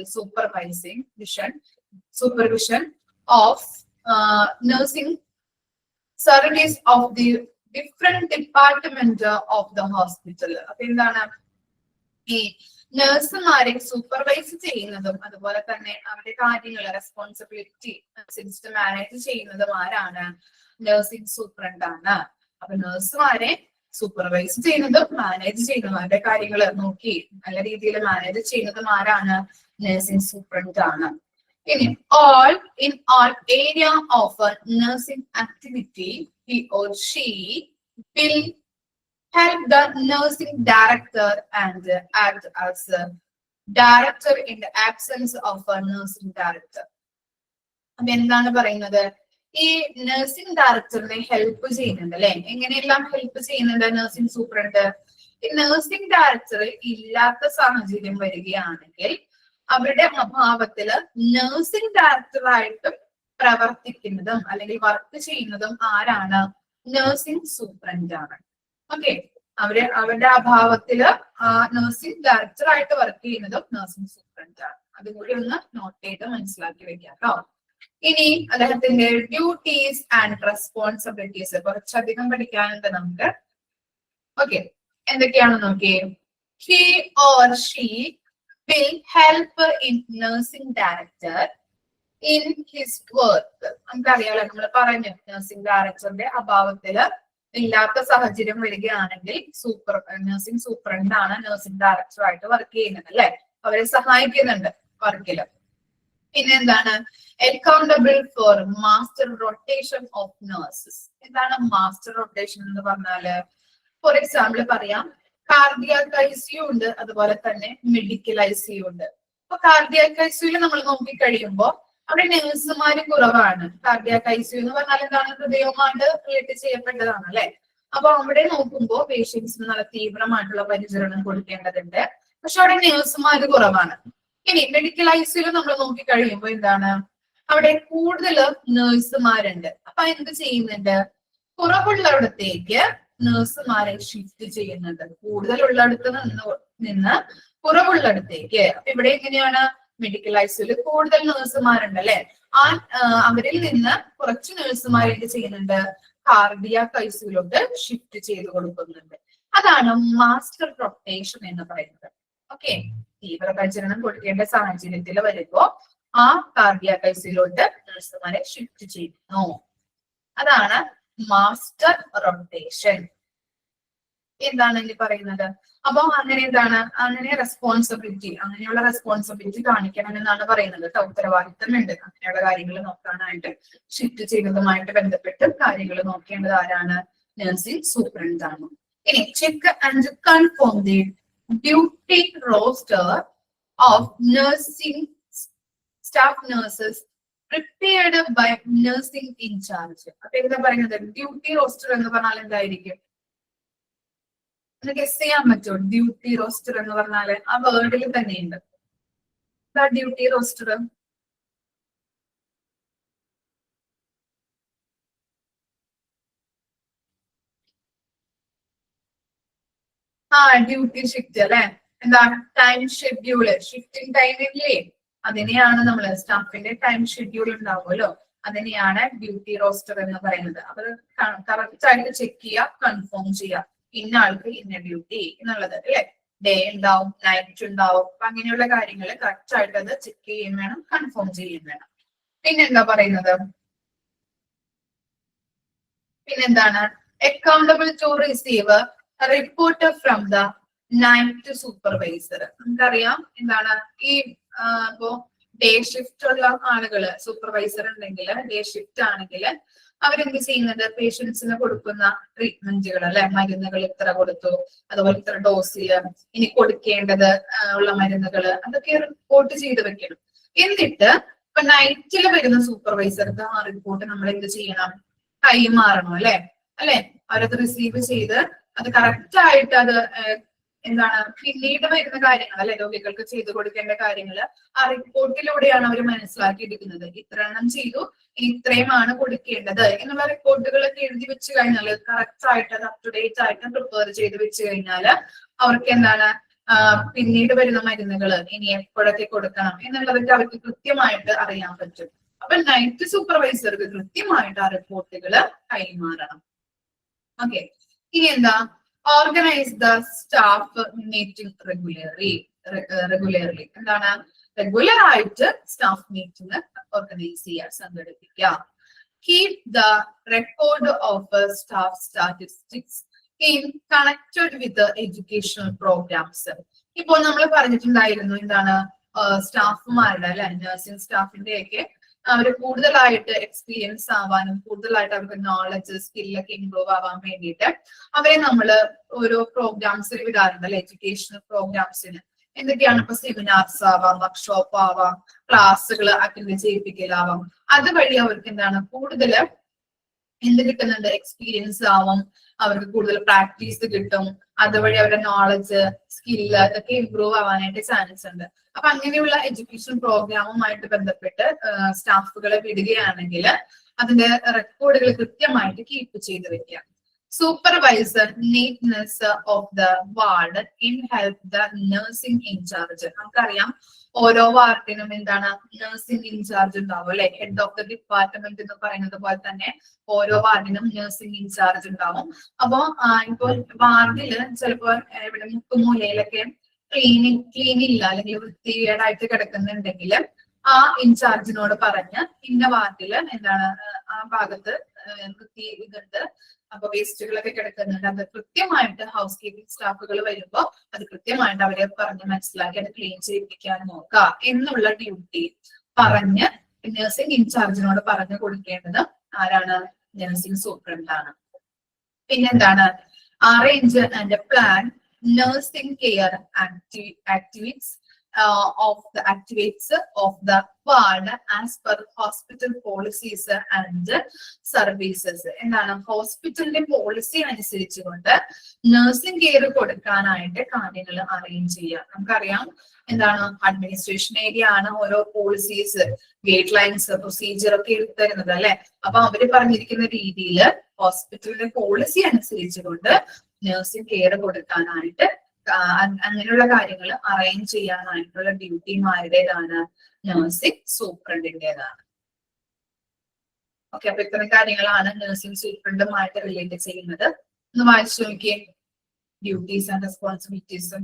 supervision of nursing service of the different department of the hospital. അപ്പൊ എന്താണ് ഈ നഴ്സുമാരെ സൂപ്പർവൈസ് ചെയ്യുന്നതും അതുപോലെ തന്നെ അവരുടെ കാര്യങ്ങൾ റെസ്പോൺസിബിലിറ്റി അനുസരിച്ച് മാനേജ് ചെയ്യുന്നതും ആരാണ്? നഴ്സിംഗ് സൂപ്രണ്ട് ആണ്. അപ്പൊ നഴ്സുമാരെ സൂപ്പർവൈസ് ചെയ്യുന്നതും മാനേജ് ചെയ്യുന്നതും അവരുടെ കാര്യങ്ങൾ നോക്കി നല്ല രീതിയിൽ മാനേജ് ചെയ്യുന്നതും ആരാണ്? നഴ്സിംഗ് സൂപ്രണ്ട് ആണ്. ഇനി in all area of a nursing activity, he or she will help the nursing director and act as a director in the absence of a nursing director. അപ്പൊ എന്താണ് പറയുന്നത്? ഈ നഴ്സിംഗ് ഡയറക്ടറിനെ ഹെൽപ്പ് ചെയ്യുന്നുണ്ട് അല്ലെ? എങ്ങനെയെല്ലാം help ചെയ്യുന്നുണ്ട് നഴ്സിംഗ് സൂപ്രണ്ട്? ഈ nursing director ഇല്ലാത്ത സാഹചര്യം വരികയാണെങ്കിൽ അവരുടെ അഭാവത്തില് നഴ്സിംഗ് ഡയറക്ടറായിട്ട് പ്രവർത്തിക്കുന്നതും അല്ലെങ്കിൽ വർക്ക് ചെയ്യുന്നതും ആരാണ്? നഴ്സിംഗ് സൂപ്രണ്ട് ആണ്. ഓക്കെ, അവരുടെ അഭാവത്തില് നഴ്സിംഗ് ഡയറക്ടറായിട്ട് വർക്ക് ചെയ്യുന്നതും നഴ്സിംഗ് സൂപ്രണ്ട് ആണ്. അതുകൂടി ഒന്ന് നോട്ട് ചെയ്ത് മനസ്സിലാക്കി വെക്കാം കേട്ടോ. ഇനി അദ്ദേഹത്തിന്റെ ഡ്യൂട്ടീസ് ആൻഡ് റെസ്പോൺസിബിലിറ്റീസ് കുറച്ചധികം പഠിക്കാനുണ്ട് നമുക്ക്. ഓക്കെ, എന്തൊക്കെയാണെന്ന് നോക്കിയേ. He or she will help in nursing director in his work. നമുക്കറിയാലോ, നമ്മൾ പറഞ്ഞു നഴ്സിംഗ് ഡയറക്ടറിന്റെ അഭാവത്തില് ഇല്ലാത്ത സാഹചര്യം വരികയാണെങ്കിൽ നഴ്സിംഗ് സൂപ്രണ്ട് ആണ് നഴ്സിംഗ് ഡയറക്ടറായിട്ട് വർക്ക് ചെയ്യുന്നത് അല്ലെ? അവരെ സഹായിക്കുന്നുണ്ട് വർക്കില്. പിന്നെ എന്താണ്? Accountable four master rotation of nurses. എന്താണ് മാസ്റ്റർ റൊട്ടേഷൻ എന്ന് പറഞ്ഞാല്? ഫോർ എക്സാമ്പിൾ പറയാം, കാർഡിയാക് ഐസിയു ഉണ്ട്, അതുപോലെ തന്നെ മെഡിക്കൽ ഐസിയു ഉണ്ട്. അപ്പൊ കാർഡിയാക് ഐസിയുല് നമ്മൾ നോക്കി കഴിയുമ്പോൾ അവിടെ നഴ്സുമാര് കുറവാണ്. കാർഡിയാക് ഐസിയു എന്ന് പറഞ്ഞാൽ എന്താണ്? ഹൃദയവുമായിട്ട് റിലേറ്റ് ചെയ്യപ്പെട്ടതാണ് അല്ലെ? അപ്പൊ അവിടെ നോക്കുമ്പോൾ പേഷ്യൻസിന് നല്ല തീവ്രമായിട്ടുള്ള പരിചരണം കൊടുക്കേണ്ടതുണ്ട്. പക്ഷെ അവിടെ നഴ്സുമാര് കുറവാണ്. ഇനി മെഡിക്കൽ ഐസിയുല് നമ്മൾ നോക്കി കഴിയുമ്പോൾ എന്താണ്? അവിടെ കൂടുതൽ നഴ്സുമാരുണ്ട്. അപ്പൊ എന്ത് ചെയ്യുന്നുണ്ട്? കുറവുള്ളിടത്തേക്ക് നഴ്സുമാരെ ഷിഫ്റ്റ് ചെയ്യുന്നുണ്ട്. കൂടുതലുള്ളിടത്ത് നിന്ന് കുറവുള്ളിടത്തേക്ക്. അപ്പൊ ഇവിടെ എങ്ങനെയാണ്? മെഡിക്കൽ ഐസിയുല് കൂടുതൽ നഴ്സുമാരുണ്ട് അല്ലെ? അവരിൽ നിന്ന് കുറച്ച് നഴ്സുമാർ എന്ത് ചെയ്യുന്നുണ്ട്? കാർഡിയാക് ഐസിയുലോട്ട് ഷിഫ്റ്റ് ചെയ്ത് കൊടുക്കുന്നുണ്ട്. അതാണ് മാസ്റ്റർ റൊട്ടേഷൻ എന്ന് പറയുന്നത്. ഓക്കെ, തീവ്രപരിചരണം കൊടുക്കേണ്ട സാഹചര്യത്തിൽ വരുമ്പോ ആ കാർഡിയാക് ഐസിയുലോട്ട് നഴ്സുമാരെ ഷിഫ്റ്റ് ചെയ്യുന്നു. അതാണ് മാസ്റ്റർ റൊട്ടേഷൻ. എന്താണ് ഇനി പറയുന്നത്? അപ്പൊ അങ്ങനെ എന്താണ്? അങ്ങനെ അങ്ങനെയുള്ള റെസ്പോൺസിബിലിറ്റി കാണിക്കണം എന്നാണ് പറയുന്നത് കേട്ടോ. ഉത്തരവാദിത്തമുണ്ട് അങ്ങനെയുള്ള കാര്യങ്ങൾ നോക്കാനായിട്ട്. ഷിഫ്റ്റ് ചെയ്യുന്നതുമായിട്ട് ബന്ധപ്പെട്ട് കാര്യങ്ങൾ നോക്കേണ്ടത് ആരാണ്? നഴ്സിംഗ് സൂപ്രണ്ട് ആണ്. ഇനി check and confirm the duty roster of nursing staff nurses prepared by nursing in charge. അപ്പൊ എന്താ പറയുന്നത്? ഡ്യൂട്ടി റോസ്റ്റർ എന്ന് പറഞ്ഞാൽ എന്തായിരിക്കും? ഗസ് ചെയ്യാൻ പറ്റുമോ? ഡ്യൂട്ടി റോസ്റ്റർ എന്ന് പറഞ്ഞാല് ആ വേർഡിൽ തന്നെയുണ്ട്. എന്താ ഡ്യൂട്ടി റോസ്റ്റർ? ഡ്യൂട്ടി ഷിഫ്റ്റ് അല്ലെ? എന്താ? Time schedule. ഷിഫ്റ്റിംഗ് ടൈമില്ലേ? അതിനെയാണ് നമ്മൾ സ്റ്റാഫിന്റെ ടൈം ഷെഡ്യൂൾ ഉണ്ടാവുമല്ലോ, അതിനെയാണ് ഡ്യൂട്ടി റോസ്റ്റർ എന്ന് പറയുന്നത്. അപ്പൊ കറക്റ്റ് ആയിട്ട് ചെക്ക് ചെയ്യുക, കൺഫേം ചെയ്യുക. ഇന്ന ആൾക്ക് ഇന്ന ഡ്യൂട്ടി എന്നുള്ളത് അല്ലെ? ഡേ ഉണ്ടാവും, നൈറ്റ് ഉണ്ടാവും. അപ്പൊ അങ്ങനെയുള്ള കാര്യങ്ങൾ കറക്റ്റ് ആയിട്ട് അത് ചെക്ക് ചെയ്യുകയും വേണം, കൺഫേം ചെയ്യുകയും വേണം. പിന്നെന്താ പറയുന്നത്? പിന്നെന്താണ്? Accountable to receive report from the night supervisor. നമുക്കറിയാം എന്താണ് ഈ ഇപ്പോ ഡേ ഷിഫ്റ്റ് ഉള്ള ആളുകള് സൂപ്പർവൈസർ ഉണ്ടെങ്കിൽ, ഡേ ഷിഫ്റ്റ് ആണെങ്കിൽ അവരെന്ത് ചെയ്യുന്നുണ്ട്? പേഷ്യൻസിന് കൊടുക്കുന്ന ട്രീറ്റ്മെന്റുകൾ അല്ലെ, മരുന്നുകൾ ഇത്ര കൊടുത്തു, അതുപോലെ ഇത്ര ഡോസില്, ഇനി കൊടുക്കേണ്ടത് ഉള്ള മരുന്നുകൾ, അതൊക്കെ റിപ്പോർട്ട് ചെയ്ത് വെക്കണം. എന്നിട്ട് ഇപ്പൊ നൈറ്റിൽ വരുന്ന സൂപ്പർവൈസർക്ക് ആ റിപ്പോർട്ട് നമ്മൾ എന്ത് ചെയ്യണം? കൈമാറണം അല്ലെ? അവരത് റിസീവ് ചെയ്ത് അത് കറക്റ്റ് ആയിട്ട് അത് എന്താണ് പിന്നീട് വരുന്ന കാര്യങ്ങൾ അല്ലെ, രോഗികൾക്ക് ചെയ്തു കൊടുക്കേണ്ട കാര്യങ്ങൾ ആ റിപ്പോർട്ടിലൂടെയാണ് അവർ മനസ്സിലാക്കിയിരിക്കുന്നത്. ഇത്ര എണ്ണം ചെയ്തു, ഇത്രയുമാണ് കൊടുക്കേണ്ടത് എന്നുള്ള റിപ്പോർട്ടുകളൊക്കെ എഴുതി വെച്ച് കഴിഞ്ഞാൽ കറക്റ്റ് ആയിട്ട് അത് അപ് ടു ഡേറ്റ് ആയിട്ട് പ്രിപ്പയർ ചെയ്ത് വെച്ച് കഴിഞ്ഞാൽ അവർക്ക് എന്താണ് പിന്നീട് വരുന്ന മരുന്നുകൾ ഇനി എപ്പോഴൊക്കെ കൊടുക്കണം എന്നുള്ളതൊക്കെ അവർക്ക് കൃത്യമായിട്ട് അറിയാൻ പറ്റും. അപ്പൊ നൈറ്റ് സൂപ്പർവൈസർക്ക് കൃത്യമായിട്ട് ആ റിപ്പോർട്ടുകൾ കൈമാറണം. ഓക്കെ, ഇനി എന്താ? Organise the staff meeting regularly. എന്താണ്? റെഗുലർ ആയിട്ട് സ്റ്റാഫ് മീറ്റിംഗ് ഓർഗനൈസ് ചെയ്യുക, സംഘടിപ്പിക്കുക. Keep the record of staff statistics in connected with educational programmes. ഇപ്പോൾ നമ്മൾ പറഞ്ഞിട്ടുണ്ടായിരുന്നു എന്താണ്, സ്റ്റാഫുമാരുടെ അല്ലെ, നഴ്സിംഗ് സ്റ്റാഫിന്റെ ഒക്കെ അവർ കൂടുതലായിട്ട് എക്സ്പീരിയൻസ് ആവാനും കൂടുതലായിട്ട് അവർക്ക് നോളജ് സ്കില്ലൊക്കെ ഇംപ്രൂവ് ആവാൻ വേണ്ടിയിട്ട് അവരെ നമ്മൾ ഓരോ പ്രോഗ്രാംസിൽ വിടാറുണ്ട് അല്ലെ, എഡ്യൂക്കേഷണൽ പ്രോഗ്രാംസിന്. എന്തൊക്കെയാണ്? ഇപ്പൊ സെമിനാർസ് ആവാം, വർക്ക്ഷോപ്പ് ആവാം, ക്ലാസ്സുകൾ അറ്റൻഡ് ചെയ്യിപ്പിക്കലാവാം. അതുവഴി അവർക്ക് എന്താണ് കൂടുതൽ എന്ത് കിട്ടുന്നുണ്ട്? എക്സ്പീരിയൻസ് ആവും, അവർക്ക് കൂടുതൽ പ്രാക്ടീസ് കിട്ടും, അതുവഴി അവരുടെ നോളജ് സ്കില്ല് അതൊക്കെ ഇംപ്രൂവ് ആവാനായിട്ട് ചാൻസ് ഉണ്ട്. അപ്പൊ അങ്ങനെയുള്ള എഡ്യൂക്കേഷൻ പ്രോഗ്രാമുമായിട്ട് ബന്ധപ്പെട്ട് സ്റ്റാഫുകളെ വിടുകയാണെങ്കിൽ അതിന്റെ റെക്കോർഡുകൾ കൃത്യമായിട്ട് കീപ്പ് ചെയ്ത് വെക്കുക. Supervisor neatness of the ward in help the nursing in charge. നമുക്കറിയാം ഓരോ വാർഡിനും എന്താണ് നഴ്സിംഗ് ഇൻചാർജ് ഉണ്ടാവും അല്ലെ, ഹെഡ് ഓഫ് ദ ഡിപ്പാർട്ട്മെന്റ് എന്ന് പറയുന്നത് പോലെ തന്നെ ഓരോ വാർഡിനും നഴ്സിംഗ് ഇൻചാർജ് ഉണ്ടാവും. അപ്പോ ഇപ്പോൾ വാർഡില് ചിലപ്പോ ഇവിടെ മുക്കുമൂലയിലൊക്കെ ക്ലീൻ ഇല്ല അല്ലെങ്കിൽ വൃത്തികേടായിട്ട് കിടക്കുന്നുണ്ടെങ്കിൽ ആ ഇൻചാർജിനോട് പറഞ്ഞ് ഇന്ന വാർഡില് എന്താണ് ആ ഭാഗത്ത് വൃത്തി ഇതുണ്ട്, അപ്പൊ വേസ്റ്റുകളൊക്കെ കിടക്കുന്നുണ്ട്, അത് കൃത്യമായിട്ട് ഹൗസ് കീപ്പിംഗ് സ്റ്റാഫുകൾ വരുമ്പോ അത് കൃത്യമായിട്ട് അവരെ പറഞ്ഞ് മനസ്സിലാക്കി അത് ക്ലീൻ ചെയ്യിപ്പിക്കാൻ നോക്കുക എന്നുള്ള ഡ്യൂട്ടി പറഞ്ഞ് നഴ്സിംഗ് ഇൻചാർജിനോട് പറഞ്ഞു കൊടുക്കേണ്ടത് ആരാണ്? നഴ്സിംഗ് സൂപ്രണ്ടാണ്. പിന്നെന്താണ്? Arrange and plan nursing care activities of the ward as per hospital policies and services. എന്താണ്? ഹോസ്പിറ്റലിന്റെ പോളിസി അനുസരിച്ചുകൊണ്ട് നഴ്സിംഗ് കെയർ കൊടുക്കാനായിട്ട് കാര്യങ്ങൾ അറേഞ്ച് ചെയ്യുക. നമുക്കറിയാം എന്താണ് അഡ്മിനിസ്ട്രേഷൻ ഏരിയ ആണ് ഓരോ പോളിസീസ് ഗൈഡ് ലൈൻസ് പ്രൊസീജിയർ ഒക്കെ എടുത്തരുന്നത് അല്ലെ. അപ്പൊ അവര് പറഞ്ഞിരിക്കുന്ന രീതിയിൽ ഹോസ്പിറ്റലിന്റെ പോളിസി അനുസരിച്ചുകൊണ്ട് നഴ്സിംഗ് കെയർ കൊടുക്കാനായിട്ട് അങ്ങനെയുള്ള കാര്യങ്ങൾ അറേഞ്ച് ചെയ്യാനായിട്ടുള്ള ഡ്യൂട്ടിമാരുടേതാണ്, നഴ്സിംഗ് സൂപ്രണ്ടിന്റേതാണ്. ഓക്കെ, അപ്പൊ ഇത്തരം കാര്യങ്ങളാണ് നഴ്സിംഗ് സൂപ്രണ്ടുമായിട്ട് റിലേറ്റ് ചെയ്യുന്നത്. ഒന്ന് വായിച്ചു നോക്കിയേ duties and responsibilities.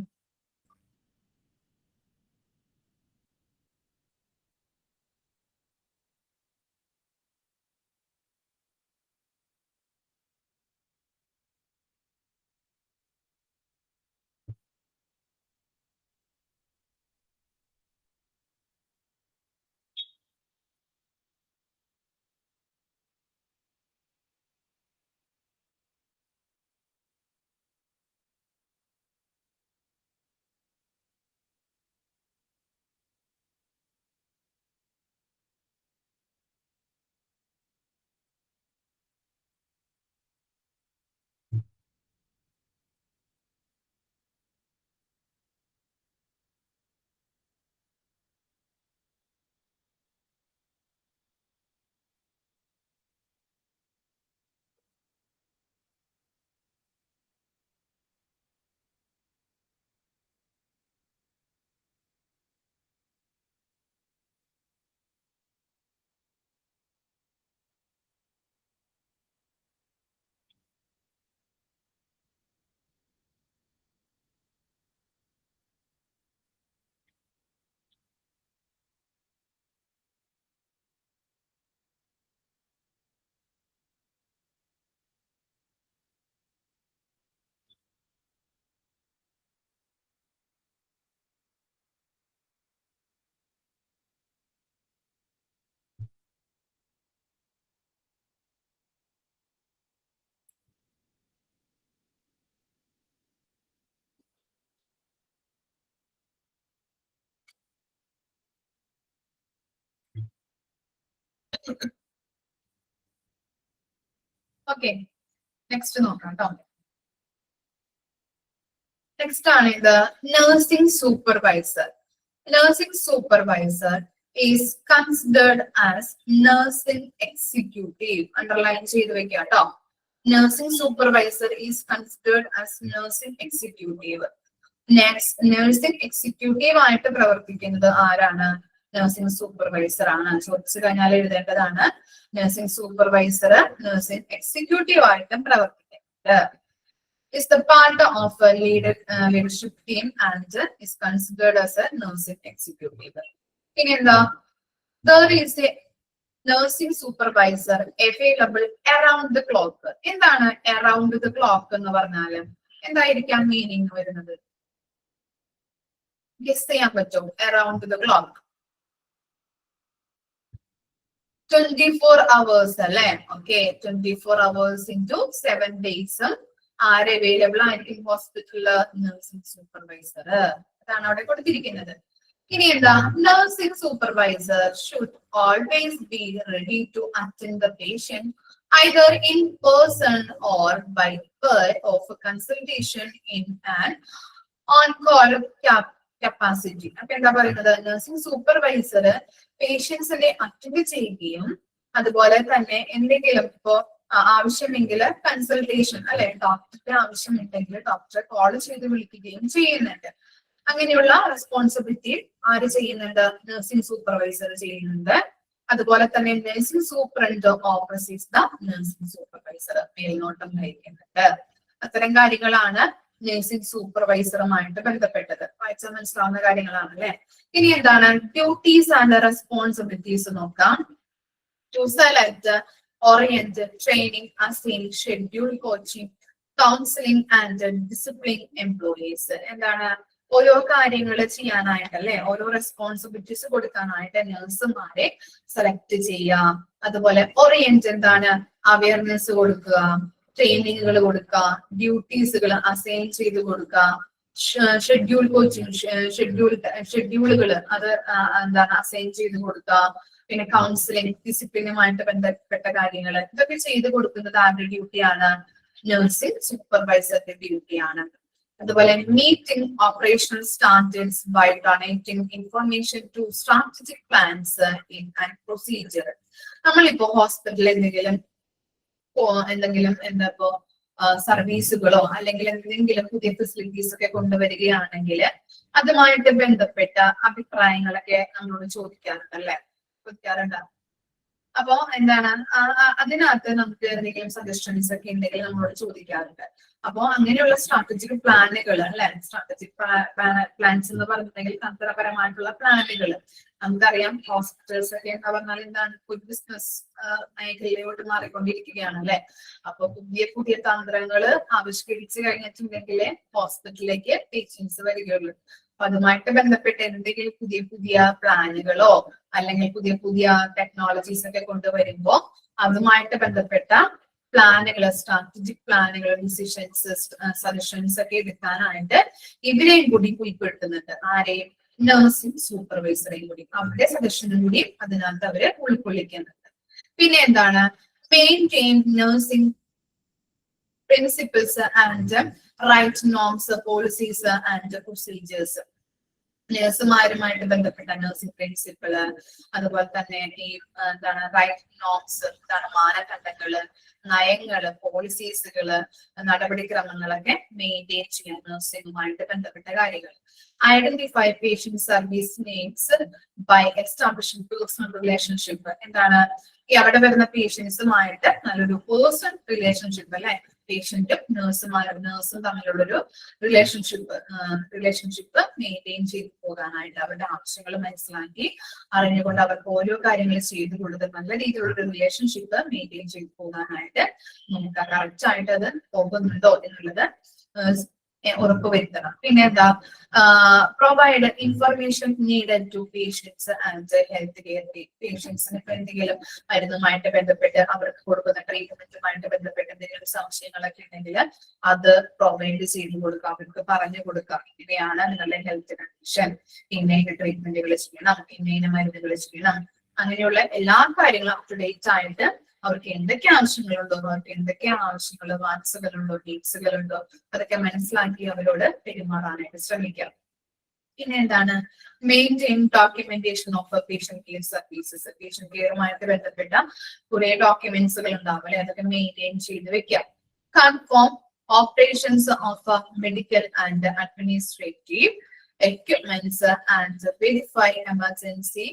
Okay, next നോക്കാം കേട്ടോ. നെക്സ്റ്റ് ആണ് ഇത് nursing supervisor. Nursing supervisor is considered as nursing executive. Underline ചെയ്ത് വെക്കുക കേട്ടോ. Nursing supervisor is considered as nursing executive. Next, nursing executive ആയിട്ട് പ്രവർത്തിക്കുന്നത് ആരാണ്? നഴ്സിംഗ് സൂപ്പർവൈസർ ആണ്. ചോദിച്ചു കഴിഞ്ഞാൽ എഴുതേണ്ടതാണ് നഴ്സിംഗ് സൂപ്പർവൈസർ നഴ്സിംഗ് എക്സിക്യൂട്ടീവ് ആയിട്ടും പ്രവർത്തിക്കും. Is the part of a leadership team and is considered as a nursing executive. ഇനി എന്താ, there is a nursing supervisor available around the clock. എന്താണ് around the clock എന്ന് പറഞ്ഞാല് എന്തായിരിക്കാം മീനിങ് വരുന്നത്? Guess ചെയ്യാൻ പറ്റും? around the clock 24 hours അല്ലെ? ഓക്കെ, 24 hours into 7 days ആര് അവൈലബിൾ ആയിരിക്കും ഹോസ്പിറ്റലില്? Nursing supervisor. അതാണ് അവിടെ കൊടുത്തിരിക്കുന്നത്. ഇനി എന്താ, nursing supervisor should always be ready to attend the patient either in person or by way of consultation in an on-call capacity. അപ്പൊ എന്താ പറയുന്നത്? നഴ്സിംഗ് സൂപ്പർവൈസർ പേഷ്യൻസിനെ അറ്റൻഡ് ചെയ്യുകയും അതുപോലെ തന്നെ എന്തെങ്കിലും ഇപ്പോ ആവശ്യമെങ്കിൽ കൺസൾട്ടേഷൻ അല്ലെ, ഡോക്ടറുടെ ആവശ്യമുണ്ടെങ്കിൽ ഡോക്ടറെ കോൾ ചെയ്ത് വിളിക്കുകയും ചെയ്യുന്നുണ്ട്. അങ്ങനെയുള്ള റെസ്പോൺസിബിലിറ്റി ആര് ചെയ്യുന്നുണ്ട്? നഴ്സിംഗ് സൂപ്പർവൈസർ ചെയ്യുന്നുണ്ട്. അതുപോലെ തന്നെ nursing superintendent overseas the nursing supervisor മേൽനോട്ടം വഹിക്കുന്നുണ്ട്. അത്തരം കാര്യങ്ങളാണ് നഴ്സിംഗ് സൂപ്പർവൈസറുമായിട്ട് ബന്ധപ്പെട്ടത്. വായിച്ചാൽ മനസ്സിലാവുന്ന കാര്യങ്ങളാണ് അല്ലെ. ഇനി എന്താണ് ഡ്യൂട്ടീസ് ആൻഡ് റെസ്പോൺസിബിലിറ്റീസ് നോക്കാം. To select, orient, training, assign, schedule, coaching, counseling and discipline employees. എന്താണ് ഓരോ കാര്യങ്ങൾ ചെയ്യാനായിട്ട് അല്ലെ, ഓരോ റെസ്പോൺസിബിലിറ്റീസ് കൊടുക്കാനായിട്ട് നഴ്സുമാരെ സെലക്ട് ചെയ്യാം. അതുപോലെ ഓറിയന്റ് എന്താണ്, അവയർനെസ് കൊടുക്കുക, ട്രെയിനിങ്ങുകൾ കൊടുക്കുക, ഡ്യൂട്ടീസുകൾ അസൈൻ ചെയ്ത് കൊടുക്കുക, ഷെഡ്യൂൾ കോച്ചിങ് ഷെഡ്യൂളുകൾ അത് എന്താണ് അസൈൻ ചെയ്ത് കൊടുക്കുക, പിന്നെ കൗൺസിലിംഗ്, ഡിസിപ്ലിനുമായിട്ട് ബന്ധപ്പെട്ട കാര്യങ്ങൾ ഇതൊക്കെ ചെയ്ത് കൊടുക്കുന്നത് ആരുടെ ഡ്യൂട്ടിയാണ്? നഴ്സിംഗ് സൂപ്പർവൈസറുടെ ഡ്യൂട്ടിയാണ്. അതുപോലെ meeting operational standards by donating information to strategic plans and procedure. നമ്മളിപ്പോ ഹോസ്പിറ്റലിൽ എന്തെങ്കിലും എന്താ ഇപ്പോ സർവീസുകളോ അല്ലെങ്കിൽ എന്തെങ്കിലും പുതിയ ഫെസിലിറ്റീസ് ഒക്കെ കൊണ്ടുവരികയാണെങ്കിൽ അതുമായിട്ട് ബന്ധപ്പെട്ട അഭിപ്രായങ്ങളൊക്കെ നമ്മളോട് ചോദിക്കാറുണ്ട് അല്ലെ, ചോദിക്കാറുണ്ട്. അപ്പോ എന്താണ് അതിനകത്ത് നമുക്ക് എന്തെങ്കിലും സജഷൻസ് ഒക്കെ ഉണ്ടെങ്കിൽ നമ്മളോട് ചോദിക്കാറുണ്ട്. അപ്പോ അങ്ങനെയുള്ള സ്ട്രാറ്റജിക് പ്ലാനുകൾ അല്ലെ, സ്ട്രാറ്റജിക് പ്ലാൻസ് എന്ന് പറഞ്ഞിട്ടുണ്ടെങ്കിൽ തന്ത്രപരമായിട്ടുള്ള പ്ലാനുകൾ. നമുക്കറിയാം ഹോസ്പിറ്റൽസ് ഒക്കെ എന്ന് പറഞ്ഞാൽ എന്താണ്, ഒരു ബിസിനസ് മേഖലയിലോട്ട് മാറിക്കൊണ്ടിരിക്കുകയാണ് അല്ലെ. അപ്പൊ പുതിയ പുതിയ തന്ത്രങ്ങൾ ആവിഷ്കരിച്ച് കഴിഞ്ഞിട്ടുണ്ടെങ്കിലേ ഹോസ്പിറ്റലിലേക്ക് പേഷ്യൻസ് വരികയുള്ളൂ. അപ്പൊ അതുമായിട്ട് ബന്ധപ്പെട്ട് എന്തെങ്കിലും പുതിയ പുതിയ പ്ലാനുകളോ അല്ലെങ്കിൽ പുതിയ പുതിയ ടെക്നോളജീസ് ഒക്കെ കൊണ്ടുവരുമ്പോ അതുമായിട്ട് ബന്ധപ്പെട്ട പ്ലാനുകൾ, സ്ട്രാറ്റജിക് പ്ലാനുകൾ, ഡിസിഷൻസ്, സജഷൻസ് ഒക്കെ എടുക്കാനായിട്ട് ഇവരെയും കൂടി ഉൾപ്പെടുത്തുന്നുണ്ട്. ആരെയും? നഴ്സിംഗ് സൂപ്പർവൈസറെയും കൂടി, അവരുടെ സജഷനും കൂടി അതിനകത്ത് അവര് ഉൾക്കൊള്ളിക്കുന്നുണ്ട്. പിന്നെ എന്താണ്, maintain nursing principles and right norms, policies and procedures. നഴ്സുമാരുമായിട്ട് ബന്ധപ്പെട്ട നഴ്സിംഗ് പ്രിൻസിപ്പിള്, അതുപോലെ തന്നെ ഈ എന്താണ് റൈറ്റ് നോംസ്, എന്താണ് മാനദണ്ഡങ്ങള്, നയങ്ങള്, പോളിസീസുകള്, നടപടിക്രമങ്ങളൊക്കെ മെയിൻറ്റെയിൻ ചെയ്യാൻ നഴ്സിംഗുമായിട്ട് ബന്ധപ്പെട്ട കാര്യങ്ങൾ. Identify patient service needs by establishing personal relationship. എന്താണ് ഈ അവിടെ വരുന്ന പേഷ്യൻസുമായിട്ട് നല്ലൊരു പേഴ്സണൽ റിലേഷൻഷിപ്പ് അല്ലെ, പേഷ്യന്റും നഴ്സും തമ്മിലുള്ളൊരു റിലേഷൻഷിപ്പ് മെയിൻറ്റെയിൻ ചെയ്ത് പോകാനായിട്ട്, അവരുടെ ആവശ്യങ്ങൾ മനസ്സിലാക്കി അറിഞ്ഞുകൊണ്ട് അവർക്ക് ഓരോ കാര്യങ്ങൾ ചെയ്തു കൊടുത്ത് നല്ല രീതിയിലുള്ള റിലേഷൻഷിപ്പ് മെയിൻറ്റെയിൻ ചെയ്ത് പോകാനായിട്ട് നമുക്ക് കറക്റ്റ് ആയിട്ട് അത് പോകുന്നുണ്ടോ എന്നുള്ളത് ഉറപ്പുവരുത്തണം. പിന്നെ എന്താ, provide information needed to patients and health care team. പേഷ്യൻസിന് ഇപ്പൊ എന്തെങ്കിലും മരുന്നുമായിട്ട് ബന്ധപ്പെട്ട് അവർക്ക് കൊടുക്കുന്ന ട്രീറ്റ്മെന്റുമായിട്ട് ബന്ധപ്പെട്ട് എന്തെങ്കിലും സംശയങ്ങളൊക്കെ ഉണ്ടെങ്കിൽ അത് പ്രൊവൈഡ് ചെയ്ത് കൊടുക്കുക, അവർക്ക് പറഞ്ഞു കൊടുക്കുക. ഇങ്ങനെയാണ് നിങ്ങളുടെ ഹെൽത്ത് കണ്ടീഷൻ, ഇന്ന ട്രീറ്റ്മെന്റുകൾ ചെയ്യണം, ഇന്ന മരുന്നുകൾ ചെയ്യണം, അങ്ങനെയുള്ള എല്ലാ കാര്യങ്ങളും അപ് ടു ഡേറ്റ് ആയിട്ട് അവർക്ക് എന്തൊക്കെ ആവശ്യങ്ങളുണ്ടോ, അവർക്ക് എന്തൊക്കെ ആവശ്യങ്ങൾ, വാട്സുകളുണ്ടോ, ഡീറ്റ്സുകളുണ്ടോ, അതൊക്കെ മനസ്സിലാക്കി അവരോട് പെരുമാറാനായിട്ട് ശ്രമിക്കാം. പിന്നെ എന്താണ്, maintain documentation of patient care services. Patient കെയറുമായിട്ട് ബന്ധപ്പെട്ട കുറെ ഡോക്യുമെന്റ്സുകൾ ഉണ്ടാവും അല്ലെ, അതൊക്കെ മെയിൻറ്റെയിൻ ചെയ്ത് വെക്കാം. Confirm operations of medical and administrative equipments and verify emergency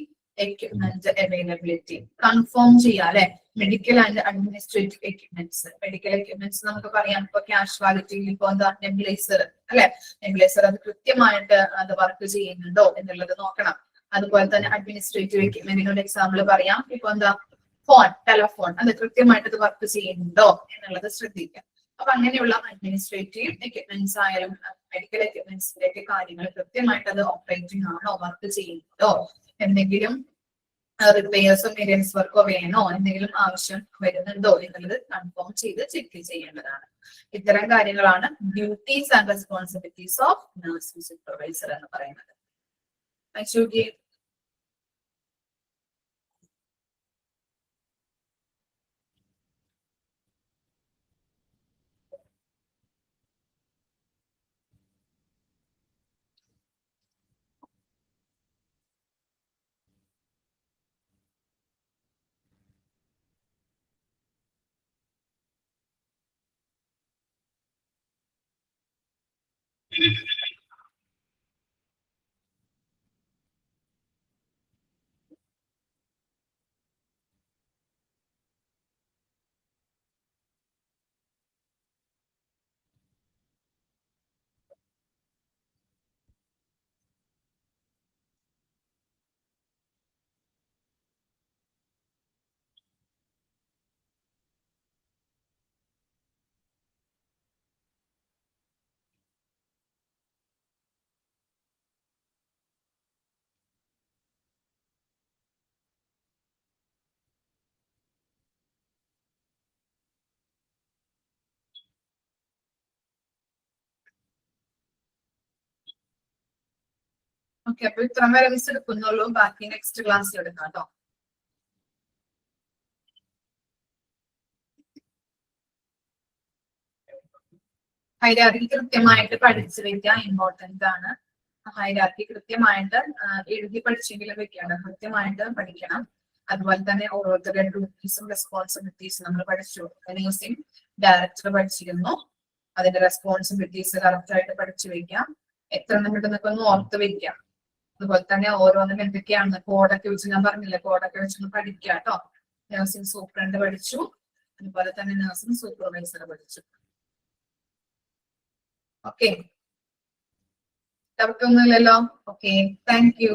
equipment availability confirm ചെയ്യാം അല്ലെ. Medical and administrative equipments, medical equipments നമുക്ക് പറയാം. ഇപ്പൊ കാഷ്വാലിറ്റിയിൽ ഇപ്പൊ എന്താ നെബുലൈസർ അല്ലെ, നെബുലൈസർ അത് കൃത്യമായിട്ട് അത് വർക്ക് ചെയ്യുന്നുണ്ടോ എന്നുള്ളത് നോക്കണം. അതുപോലെ തന്നെ അഡ്മിനിസ്ട്രേറ്റീവ് എക്യുപ്മെന്റിനോട് എക്സാമ്പിൾ പറയാം. ഇപ്പൊ എന്താ ഫോൺ, ടെലഫോൺ, അത് കൃത്യമായിട്ട് അത് വർക്ക് ചെയ്യുന്നുണ്ടോ എന്നുള്ളത് ശ്രദ്ധിക്കാം. അപ്പൊ അങ്ങനെയുള്ള അഡ്മിനിസ്ട്രേറ്റീവ് എക്യുപ്മെന്റ്സ് ആയാലും മെഡിക്കൽ എക്യുപ്മെന്റ്സിന്റെ ഒക്കെ കാര്യങ്ങൾ കൃത്യമായിട്ട് അത് ഓപ്പറേറ്റിംഗ് ആണോ, വർക്ക് ചെയ്യുന്നുണ്ടോ, എന്തെങ്കിലും റിപ്പയർസോ മെയിൻ്റെനൻസ് വർക്കോ വേണോ, എന്തെങ്കിലും ആവശ്യം വരുന്നുണ്ടോ എന്നുള്ളത് കൺഫേം ചെയ്ത് ചെക്ക് ചെയ്യേണ്ടതാണ്. ഇത്തരം കാര്യങ്ങളാണ് duties and responsibilities of nursing supervisor എന്ന് പറയുന്നത്. ഓക്കെ, അപ്പൊ ഇത്ര വരെ മിസ് എടുക്കുന്നുള്ളൂ. ബാക്കി നെക്സ്റ്റ് ക്ലാസ്സിൽ എടുക്കാം കേട്ടോ. ഹൈരാർക്കി കൃത്യമായിട്ട് പഠിച്ചു വെക്കാൻ ഇമ്പോർട്ടന്റ് ആണ്. ഹൈരാർക്കി കൃത്യമായിട്ട് എഴുതി പഠിച്ചെങ്കിലും വെക്കണം, കൃത്യമായിട്ട് പഠിക്കണം. അതുപോലെ തന്നെ ഓരോരുത്തരുടെ ഡ്യൂട്ടീസും റെസ്പോൺസിബിലിറ്റീസും നമ്മൾ പഠിച്ചു. നഴ്സിംഗ് ഡയറക്ടർ പഠിച്ചിരുന്നു, അതിന്റെ റെസ്പോൺസിബിലിറ്റീസ് കറക്റ്റ് ആയിട്ട് പഠിച്ചു വെക്കാം. എത്ര നിമിഷം ഒന്ന് ഓർത്ത് വെക്കാം. അതുപോലെ തന്നെ ഓരോന്നും എന്തൊക്കെയാണ് കോഡൊക്കെ വെച്ച്, ഞാൻ പറഞ്ഞില്ല, കോഡൊക്കെ വെച്ചൊന്ന് പഠിക്കാം കേട്ടോ. നഴ്സിംഗ് സൂപ്രണ്ട് പഠിച്ചു, അതുപോലെ തന്നെ നഴ്സിംഗ് സൂപ്പർവൈസർ പഠിച്ചു. ഓക്കെ, ഡൗട്ട് ഒന്നുമില്ലല്ലോ? Okay, thank you.